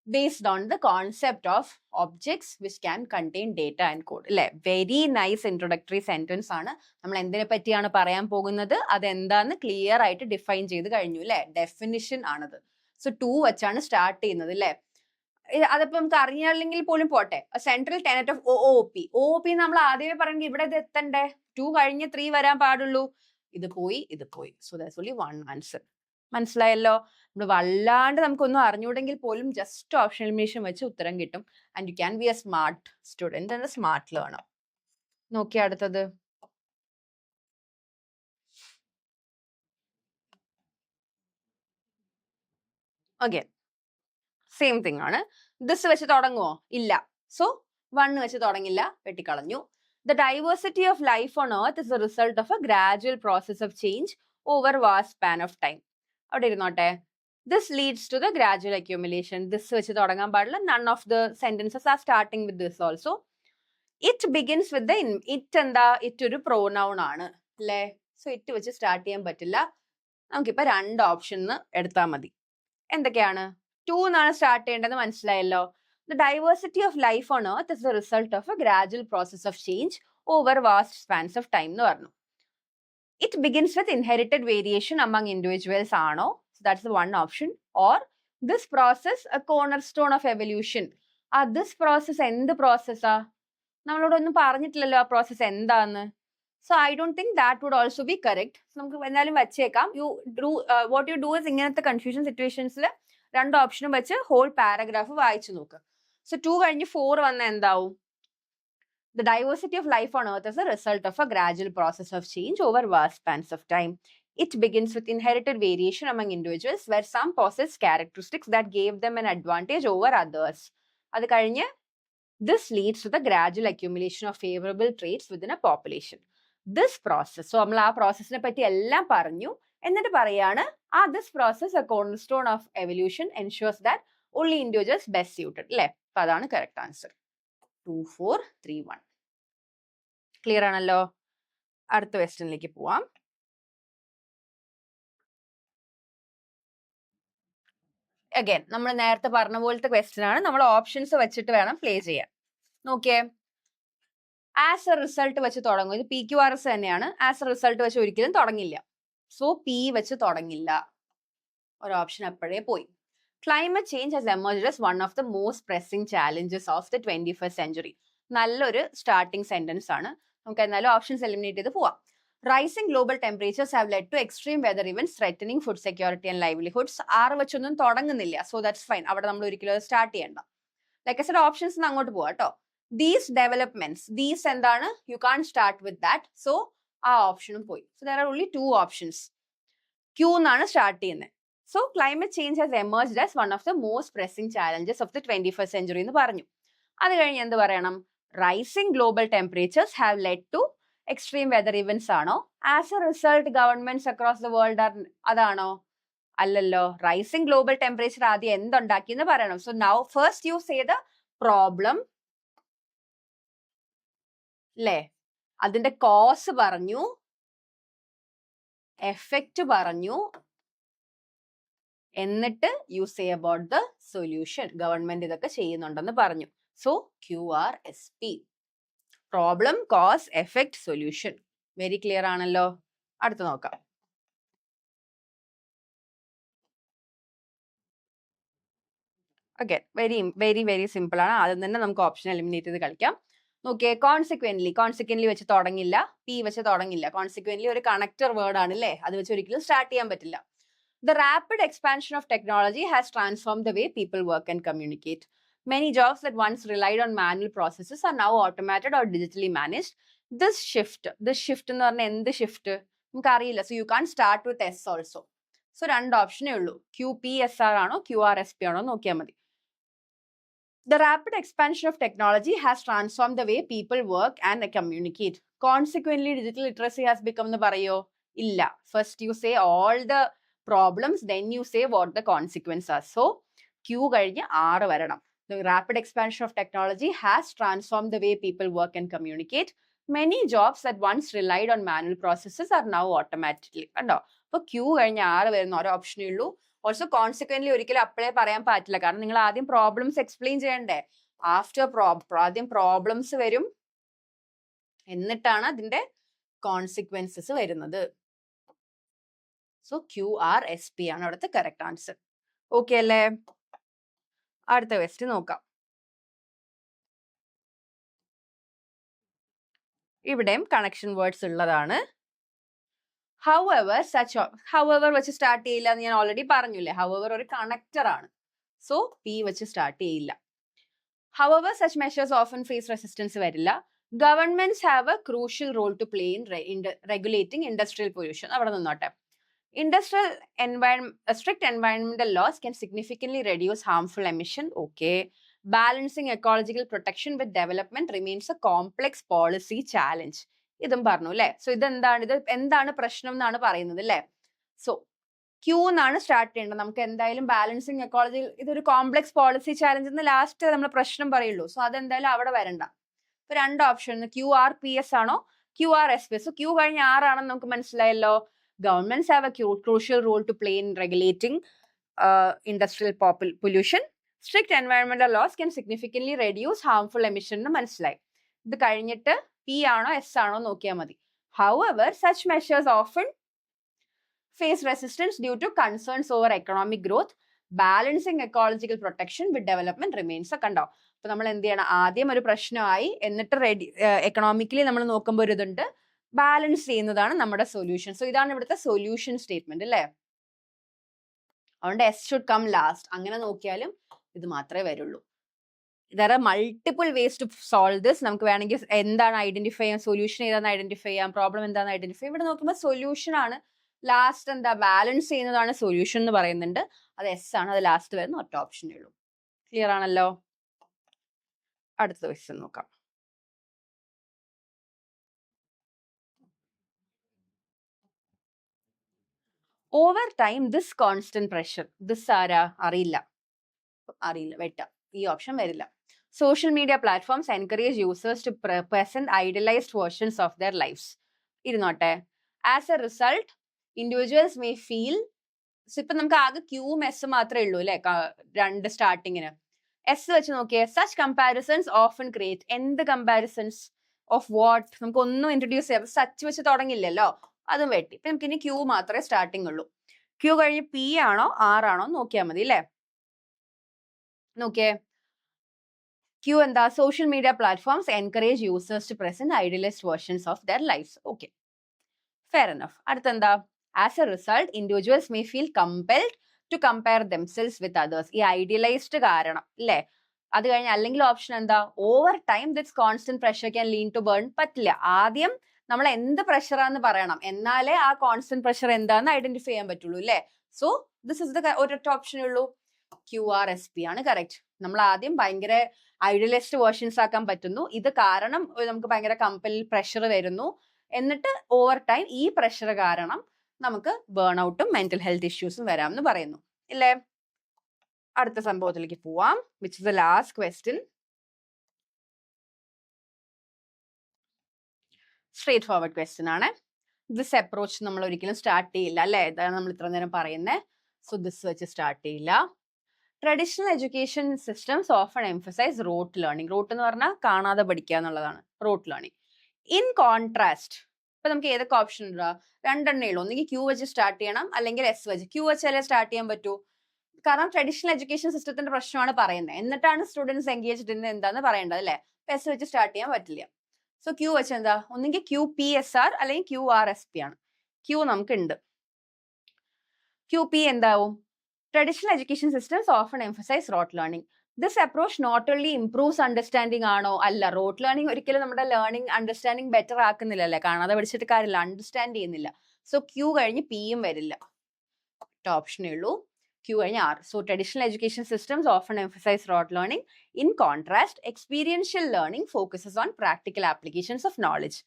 based on the concept of objects which can contain data and code. അല്ലെ? വെരി നൈസ് ഇൻട്രൊഡക്ടറി സെന്റൻസ് ആണ്. നമ്മൾ എന്തിനെ പറ്റിയാണ് പറയാൻ പോകുന്നത്, അതെന്താന്ന് ക്ലിയർ ആയിട്ട് ഡിഫൈൻ ചെയ്ത് കഴിഞ്ഞു അല്ലെ? ഡെഫിനിഷൻ ആണത്. സോ 2 വെച്ചാണ് സ്റ്റാർട്ട് ചെയ്യുന്നത് അല്ലേ? അതിപ്പോ നമുക്ക് അറിഞ്ഞില്ലെങ്കിൽ പോലും പോട്ടെ. സെൻട്രൽ ടെനറ്റ് ഓഫ് OOP നമ്മൾ ആദ്യമേ പറയുന്നത് ഇവിടെ ഇത് എത്തണ്ടേ? 2 കഴിഞ്ഞ് 3 വരാൻ പാടുള്ളൂ. ഇത് പോയി. So that's only 1 answer. മനസ്സിലായല്ലോ? നമ്മൾ വല്ലാണ്ട് നമുക്കൊന്നും അറിഞ്ഞൂടെങ്കിൽ പോലും ജസ്റ്റ് ഓപ്ഷൻ എലിമിനേഷൻ വെച്ച് ഉത്തരം കിട്ടും. And you can be a smart student and smart learner. നോക്കിയ അടുത്തത്. ഓക്കെ, സെയിം തിങ് ആണ്. ദിസ് വെച്ച് തുടങ്ങുമോ? ഇല്ല. സോ 1 വെച്ച് തുടങ്ങില്ല, വെട്ടിക്കളഞ്ഞു. The diversity of life on earth is the result of a gradual process of change over vast span of time. അവിടെ ഇരുന്നോട്ടെ. This leads to the gradual accumulation. This വെച്ച് തുടങ്ങാൻ പാടില്ല. None of the sentences are starting with this also. It begins with the it എന്താ? It ഒരു pronoun ആണ് അല്ലേ? So it വെച്ച് സ്റ്റാർട്ട് ചെയ്യാൻ പറ്റില്ല. നമുക്കിപ്പോ 2 ഓപ്ഷൻ എടുത്താൽ മതി. എന്തൊക്കെയാണ്? 2 എന്നാണ് സ്റ്റാർട്ട് ചെയ്യേണ്ടത്, മനസ്സിലായല്ലോ. The diversity of life on earth is the result of a gradual process of change over vast spans of time എന്ന് പറഞ്ഞു. It begins with inherited variation among individuals ആണോ? So that's the one option. Or this process a cornerstone of evolution. this process എന്ത് പ്രോസസ്സാ? നമ്മളോട് ഒന്നും പറഞ്ഞിട്ടില്ലല്ലോ ആ process എന്താന്ന്. So I don't think that would also be correct. നമുക്ക് എന്തായാലും വെച്ചേക്കാം. What you do is ഇങ്ങനത്തെ കൺഫ്യൂഷൻ സിറ്റുവേഷൻസിൽ 2 ഓപ്ഷനും വെച്ച് ഹോൾ പാരഗ്രാഫ് വായിച്ചു നോക്കുക. So 2 കഴിഞ്ഞ് 4 വന്ന എന്താവും? The diversity of life on earth is a result of a gradual process of change over vast spans of time. It begins with inherited variation among individuals where some possess characteristics that gave them an advantage over others. അത് കഴിഞ്ഞ് this leads to the gradual accumulation of favorable traits within a population. This process, so നമ്മൾ ആ പ്രോസസ്സിനെ പറ്റി എല്ലാം പറഞ്ഞു. എന്നിട്ട് പറയാണ് this process a cornerstone of evolution ensures that only individuals best suited. അല്ലേ? അപ്പൊ അതാണ് കറക്റ്റ് ആൻസർ. 2, 4, 3, 1. ക്ലിയർ ആണല്ലോ? അടുത്ത ക്വസ്റ്റ്യനിലേക്ക് പോവാം. അഗൈൻ നമ്മൾ നേരത്തെ പറഞ്ഞ പോലത്തെ ക്വസ്റ്റ്യൻ ആണ്. നമ്മൾ ഓപ്ഷൻസ് വെച്ചിട്ട് വേണം പ്ലേ ചെയ്യാൻ. നോക്കിയേ, ആസ് എ റിസൾട്ട് വെച്ച് തുടങ്ങും. ഇത് PQRS തന്നെയാണ്. ആസ് എ റിസൾട്ട് വെച്ച് ഒരിക്കലും തുടങ്ങില്ല. സോ P വെച്ച് തുടങ്ങില്ല. ഒരു ഓപ്ഷൻ അപ്പോഴേ പോയി. Climate change has emerged as one of the most pressing challenges of the 21st century. നല്ലൊരു സ്റ്റാർട്ടിംഗ് സെന്റൻസ് ആണ്. നമുക്ക് എന്നാലും ഓപ്ഷൻസ് എലിമിനേറ്റ് ചെയ്ത് പോവാം. Rising global temperatures have led to extreme weather events threatening food security and livelihoods. 6 വെച്ചൊന്നും തുടങ്ങുന്നില്ല. So that's fine. അവിടെ നമ്മൾ ഒരിക്കലും സ്റ്റാർട്ട് ചെയ്യണ്ട. ലൈക്ക് ഐ സെഡ് ഓപ്ഷൻസ് അങ്ങോട്ട് പോവാം കേട്ടോ. These developments, these എന്താണ്? You can't start with that. So ആ ഓപ്ഷനും പോയി. So there are only 2 options. Q എന്നാണ് സ്റ്റാർട്ട് ചെയ്യുന്നത്. So climate change has emerged as one of the most pressing challenges of the 21st century എന്ന് പറഞ്ഞു. അത് കഴിഞ്ഞ് എന്ത് പറയണം? Rising global temperatures have led to extreme weather events ആണോ? As a result, governments across the world are അതാണോ? അല്ലല്ലോ. Rising global temperature ആദ്യം എന്തുണ്ടാക്കി എന്ന് പറയണം. So now first you say the problem. അല്ലേ? അതിന്റെ കോസ് പറഞ്ഞു, എഫക്റ്റ് പറഞ്ഞു, എന്നിട്ട് you say about the solution. Government ഇതൊക്കെ ചെയ്യുന്നുണ്ടെന്ന് പറഞ്ഞു. So QRSP. Problem, cause, effect, solution. Very clear ആണല്ലോ? അടുത്ത് നോക്കാം. ഓക്കെ, വെരി സിമ്പിൾ ആണ്. ആദ്യം തന്നെ നമുക്ക് ഓപ്ഷൻ എലിമിനേറ്റ് ചെയ്ത് കളിക്കാം. നോക്കിയേ, കോൺസിക്വന്റ്ലി വെച്ച് തുടങ്ങില്ല, P വെച്ച് തുടങ്ങില്ല. കോൺസിക്വന്റ്ലി ഒരു കണക്ടർ വേർഡ് ആണ് അല്ലേ? അത് വെച്ച് ഒരിക്കലും സ്റ്റാർട്ട് ചെയ്യാൻ പറ്റില്ല. The rapid expansion of technology has transformed the way people work and communicate. Many jobs that once relied on manual processes are now automated or digitally managed. This shift എന്ന് പറഞ്ഞാൽ എന്ത് ഷിഫ്റ്റ് നമുക്ക് അറിയില്ല. So you can't start with S also. So 2 ഓപ്ഷനേ ഉള്ളൂ. QPSR ആണോ QRSP ആണോ നോക്കിയാൽ മതി. The rapid expansion of technology has transformed the way people work and communicate. Consequently, digital literacy has become എന്ന് പറയോ? ഇല്ല. First you say all the problems, then you say what the consequences are. So Q കഴിഞ്ഞ് R വരണം. The rapid expansion of technology has transformed the way people work and communicate. Many jobs that once relied on manual processes are now automatically. കണ്ടോ? അപ്പോൾ Q കഴിഞ്ഞ് R വരുന്ന ഒരു ഓപ്ഷനേ ഉള്ളൂ. Also consequently ഒരിക്കലും അപ്പോഴേ പറയാൻ പറ്റില്ല. കാരണം നിങ്ങൾ ആദ്യം പ്രോബ്ലംസ് എക്സ്പ്ലെയിൻ ചെയ്യണ്ടേ. ആദ്യം പ്രോബ്ലംസ് വരും, എന്നിട്ടാണ് അതിന്റെ കോൺസിക്വൻസസ് വരുന്നത്. സോ QRSP ആണ് അവിടുത്തെ കറക്റ്റ് ആൻസർ. ഓക്കെ അല്ലേ? അടുത്ത ക്വസ്റ്റ്യൻ നോക്കാം. ഇവിടെയും കണക്ഷൻ വേർഡ്സ് ഉള്ളതാണ്. ഹൗഎവർ വെച്ച് സ്റ്റാർട്ട് ചെയ്യില്ല എന്ന് ഞാൻ ഓൾറെഡി പറഞ്ഞില്ലേ. ഹൗഎവർ ഒരു കണക്ടർ ആണ്. സോ P വെച്ച് സ്റ്റാർട്ട് ചെയ്യില്ല. However such measures often face resistance വരില്ല. Governments have a crucial role to play in regulating industrial pollution. അവിടെ നിന്നോട്ടെ. Strict environmental laws can significantly reduce harmful emission. Okay. Balancing ecological protection with development remains a complex policy challenge. ഇതും പറഞ്ഞു അല്ലേ? So എന്താണ് പ്രശ്നം എന്നാണ് പറയുന്നത് അല്ലേ? സോ Q എന്നാണ് സ്റ്റാർട്ട് ചെയ്യേണ്ടത്. നമുക്ക് എന്തായാലും ബാലൻസിങ് എക്കോളജി ഇതൊരു കോംപ്ലക്സ് പോളിസി ചാലഞ്ച് എന്ന് ലാസ്റ്റ് നമ്മൾ പ്രശ്നം പറയുള്ളൂ. സോ അതെന്തായാലും അവിടെ വരണ്ട. ഇപ്പൊ 2 ഓപ്ഷൻ, QRPS ആണോ QRSP? സോ Q കഴിഞ്ഞ് R ആണെന്ന് നമുക്ക് മനസ്സിലായല്ലോ. Governments have a crucial role to play in regulating industrial pollution. Strict environmental laws can significantly reduce harmful emission എന്ന് മനസ്സിലായി. ഇത് കഴിഞ്ഞിട്ട് P ആണോ S ആണോ നോക്കിയാൽ മതി. However, such measures often face resistance due to concerns over economic growth. Balancing ecological protection with development remains a കണ്ടോ. അപ്പൊ നമ്മൾ എന്ത് ചെയ്യണം, ആദ്യം ഒരു പ്രശ്നമായി എന്നിട്ട് എക്കണോമിക്കലി നമ്മൾ നോക്കുമ്പോൾ ഒരു ഇതുണ്ട്, ബാലൻസ് ചെയ്യുന്നതാണ് നമ്മുടെ സൊല്യൂഷൻ. സോ ഇതാണ് ഇവിടുത്തെ സൊല്യൂഷൻ സ്റ്റേറ്റ്മെന്റ് അല്ലേ. അതുകൊണ്ട് S should come last. അങ്ങനെ നോക്കിയാലും ഇത് മാത്രമേ വരുള്ളൂ. There are multiple ways to solve this. നമുക്ക് വേണമെങ്കിൽ എന്താണ് ഐഡന്റിഫൈ ചെയ്യാം, സൊല്യൂഷൻ ഏതാണെന്ന് ഐഡന്റിഫൈ ചെയ്യാം, പ്രോബ്ലം എന്താണെന്ന് ഐഡന്റിഫൈ ചെയ്യാം. ഇവിടെ നോക്കുമ്പോൾ സൊല്യൂഷൻ ആണ് ലാസ്റ്റ്, എന്താ ബാലൻസ് ചെയ്യുന്നതാണ് സൊല്യൂഷൻ എന്ന് പറയുന്നുണ്ട്. അത് S ആണ്, അത് ലാസ്റ്റ് വരുന്ന ഒറ്റ ഓപ്ഷനേ ഉള്ളൂ. ക്ലിയർ ആണല്ലോ. അടുത്ത ക്വസ്റ്റ്യൻ നോക്കാം. Over time this constant pressure, this ആരാ അറിയില്ല വെട്ട, ഈ ഓപ്ഷൻ വരില്ല. Social media platforms encourage users to present idealized versions of their lives. ഇരുന്നോട്ടെ. As a result, individuals may feel, ഇപ്പൊ നമുക്ക് ആകെ Qയും S മാത്രമേ ഉള്ളൂ അല്ലെ രണ്ട് സ്റ്റാർട്ടിങ്ങിന്. S വെച്ച് നോക്കിയേ, such comparisons often create, എന്ത് കമ്പാരിസൺസ് ഓഫ് വാട്ട്, നമുക്ക് ഒന്നും ഇൻട്രൊഡ്യൂസ് ചെയ്യാം. സച്ച് വെച്ച് തുടങ്ങില്ലല്ലോ, അതും വെട്ടി. ഇപ്പൊ നമുക്ക് ഇനി Q മാത്രമേ സ്റ്റാർട്ടിങ് ഉള്ളൂ. Q കഴിഞ്ഞ് P ആണോ R ആണോ നോക്കിയാൽ മതി അല്ലേ. നോക്കിയേ, Q എന്താ, social media platforms encourage users to present idealist versions of their lifes. Okay, fair enough. അടുത്തെന്താ, as a result individuals may feel compelled to compare themselves with others. ഈ ഐഡിയലൈസ്ഡ് കാരണം അല്ലേ. അത് കഴിഞ്ഞ് അല്ലെങ്കിൽ ഓപ്ഷൻ എന്താ, over time this constant pressure can lead to burn. പറ്റില്ല, ആദ്യം നമ്മൾ എന്ത് പ്രഷറാന്ന് പറയണം, എന്നാലേ ആ കോൺസ്റ്റന്റ് പ്രഷർ എന്താന്ന് ഐഡന്റിഫൈ ചെയ്യാൻ പറ്റുള്ളൂ അല്ലേ. സോ ദിസ് ഇസ് ദ ഒരൊറ്റ ഓപ്ഷനേ ഉള്ളൂ, QRSP ആണ് കറക്റ്റ്. നമ്മൾ ആദ്യം ഭയങ്കര ഐഡിയലിസ്റ്റ് വേർഷൻസ് ആക്കാൻ പറ്റുന്നു, ഇത് കാരണം നമുക്ക് ഭയങ്കര കമ്പലിൽ പ്രഷർ വരുന്നു, എന്നിട്ട് ഓവർ ടൈം ഈ പ്രഷർ കാരണം നമുക്ക് ബേൺ ഔട്ടും മെന്റൽ ഹെൽത്ത് ഇഷ്യൂസും വരാമെന്ന് പറയുന്നു ഇല്ലേ. അടുത്ത സംഭവത്തിലേക്ക് പോവാം, which is the last question. Straight forward question ആണ്. ദിസ് അപ്രോച്ച് നമ്മൾ ഒരിക്കലും സ്റ്റാർട്ട് ചെയ്യില്ല അല്ലേ, ഇതാണ് നമ്മൾ ഇത്ര നേരം പറയുന്നത്. സോ ദിസ് വെച്ച് സ്റ്റാർട്ട് ചെയ്യില്ല. Traditional education systems often emphasise rote learning. Rote എന്ന് പറഞ്ഞാൽ കാണാതെ പഠിക്കുക എന്നുള്ളതാണ് റോട്ട് ലേണിംഗ്. ഇൻ കോൺട്രാസ്റ്റ്, ഇപ്പൊ നമുക്ക് ഏതൊക്കെ ഓപ്ഷൻ ഉണ്ടാ, രണ്ടെണ്ണേ ഉള്ളൂ. ഒന്നെങ്കിൽ Q വെച്ച് സ്റ്റാർട്ട് ചെയ്യണം, അല്ലെങ്കിൽ S വെച്ച്. Q വെച്ചാലേ സ്റ്റാർട്ട് ചെയ്യാൻ പറ്റൂ, കാരണം ട്രഡീഷണൽ എഡ്യൂക്കേഷൻ സിസ്റ്റത്തിന്റെ പ്രശ്നമാണ് പറയുന്നത്, എന്നിട്ടാണ് സ്റ്റുഡൻസ് എൻഗേജ്ഡ് ഇൻ എന്താന്ന് പറയേണ്ടത് അല്ലേ. S വെച്ച് സ്റ്റാർട്ട് ചെയ്യാൻ പറ്റില്ല. സോ Q വെച്ച് എന്താ, ഒന്നെങ്കിൽ QPSR അല്ലെങ്കിൽ QRSP ആണ്. Q നമുക്ക് ഉണ്ട്. QP എന്താവും, traditional education systems often emphasise rote learning. This approach not only improves understanding ആണോ, അല്ല. റോട്ട് ലേണിംഗ് ഒരിക്കലും നമ്മുടെ ലേണിംഗ് അണ്ടർസ്റ്റാൻഡിംഗ് ബെറ്റർ ആക്കുന്നില്ല അല്ലേ, കാണാതെ പഠിച്ചിട്ട് കാര്യമില്ല, അണ്ടർസ്റ്റാൻഡ് ചെയ്യുന്നില്ല. സോ Q കഴിഞ്ഞ് Pയും വരില്ല, ഓപ്ഷനേ ഉള്ളൂ, Q കഴിഞ്ഞ് R. So traditional education systems often emphasise rote learning. In contrast, experiential learning focuses on practical applications of knowledge.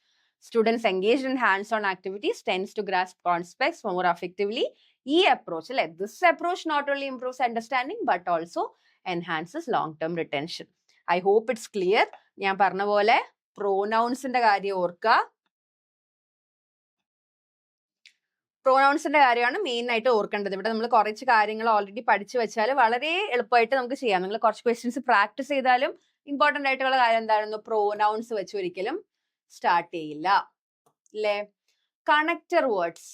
Students engaged in hands-on activities tends to grasp concepts more effectively. ഈ approach അല്ലെ, this approach not only improves understanding but also enhances long term retention. I hope it's clear. ഞാൻ പറഞ്ഞ പോലെ പ്രോനൗൺസിന്റെ കാര്യം ഓർക്കുക. പ്രോനൗൺസിന്റെ കാര്യമാണ് main ആയിട്ട് ഓർക്കേണ്ടത്. ഇവിടെ നമ്മൾ കുറച്ച് കാര്യങ്ങൾ ഓൾറെഡി പഠിച്ചു വെച്ചാൽ വളരെ എളുപ്പമായിട്ട് നമുക്ക് ചെയ്യാം. നിങ്ങൾ കുറച്ച് ക്വസ്റ്റ്യൻസ് പ്രാക്ടീസ് ചെയ്താലും ഇമ്പോർട്ടന്റ് ആയിട്ടുള്ള കാര്യം എന്തായിരുന്നു, പ്രോനൗൺസ് വെച്ച് ഒരിക്കലും സ്റ്റാർട്ട് ചെയ്യില്ല അല്ലേ. കണക്ടർ വേർഡ്സ്,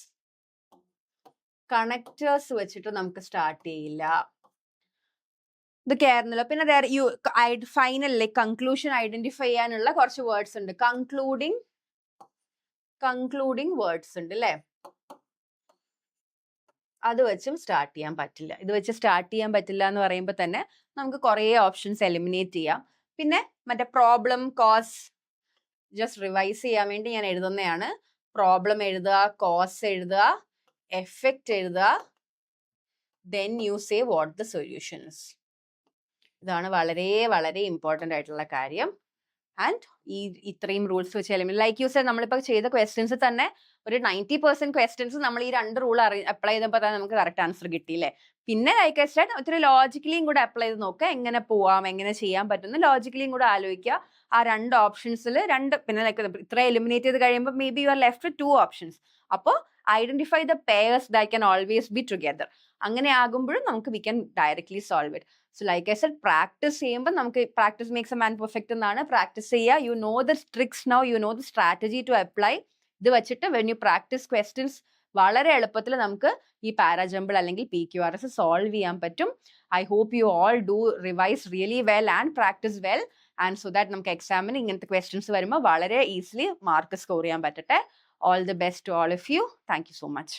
കണക്ടേഴ്സ് വെച്ചിട്ട് നമുക്ക് സ്റ്റാർട്ട് ചെയ്യില്ല. ഇത് കേറുന്നില്ല. പിന്നെ ഫൈനലിലെ കൺക്ലൂഷൻ ഐഡന്റിഫൈ ചെയ്യാനുള്ള കുറച്ച് വേർഡ്സ് ഉണ്ട്. കൺക്ലൂഡിങ് വേർഡ്സ് ഉണ്ട് അല്ലേ, അത് വെച്ചും സ്റ്റാർട്ട് ചെയ്യാൻ പറ്റില്ല. ഇത് വെച്ച് സ്റ്റാർട്ട് ചെയ്യാൻ പറ്റില്ല എന്ന് പറയുമ്പോൾ തന്നെ നമുക്ക് കുറേ ഓപ്ഷൻസ് എലിമിനേറ്റ് ചെയ്യാം. പിന്നെ മറ്റേ പ്രോബ്ലം, കോസ് ജസ്റ്റ് റിവൈസ് ചെയ്യാൻ വേണ്ടി ഞാൻ എഴുതുന്നതാണ്. പ്രോബ്ലം എഴുതുക, കോസ് എഴുതുക, എഫക്റ്റ് എഴുതുക, then you say what the solution is. ഇതാണ് വളരെ വളരെ ഇമ്പോർട്ടൻ്റ് ആയിട്ടുള്ള കാര്യം. ആൻഡ് ഇത്രയും റൂൾസ് വെച്ച് എലിമിനേറ്റ്, ലൈക്ക് യു സെഡ്, നമ്മളിപ്പോൾ ചെയ്ത ക്വസ്റ്റ്യൻസ് തന്നെ ഒരു 90% ക്വസ്റ്റ്യൻസ് നമ്മൾ ഈ 2 റൂൾ അപ്ലൈ ചെയ്തപ്പോൾ തന്നെ നമുക്ക് കറക്റ്റ് ആൻസർ കിട്ടിയില്ലേ. പിന്നെ ലൈക്ക് ഐ സെഡ്, ഒത്തിരി ലോജിക്കലിയും കൂടെ അപ്ലൈ ചെയ്ത് നോക്കുക, എങ്ങനെ പോവാം, എങ്ങനെ ചെയ്യാൻ പറ്റുന്ന ലോജിക്കലിയും കൂടെ ആലോചിക്കുക. ആ 2 ഓപ്ഷൻസിൽ പിന്നെ ഇത്ര എലിമിനേറ്റ് ചെയ്ത് കഴിയുമ്പോൾ may be you are left with 2 options. അപ്പോൾ identify the pairs that can always be together. അങ്ങനെ ആകുമ്പോഴും നമുക്ക് we can directly solve it. So like I said, practice ചെയ്യുമ്പോൾ നമുക്ക് practice makes a man perfect എന്നാണ്. Practice ചെയ്യുക. You know the tricks now, you know the strategy to apply. ഇത് വെച്ചിട്ട് when you practise questions വളരെ എളുപ്പത്തിൽ നമുക്ക് ഈ പാരാജമ്പിൾ അല്ലെങ്കിൽ PQRS സോൾവ് ചെയ്യാൻ പറ്റും. I hope you all do revise really well and practise well, and so that നമുക്ക് എക്സാമിന് ഇങ്ങനത്തെ ക്വസ്റ്റ്യൻസ് വരുമ്പോൾ വളരെ ഈസിലി മാർക്ക് സ്കോർ ചെയ്യാൻ പറ്റട്ടെ. All the best to all of you. Thank you so much.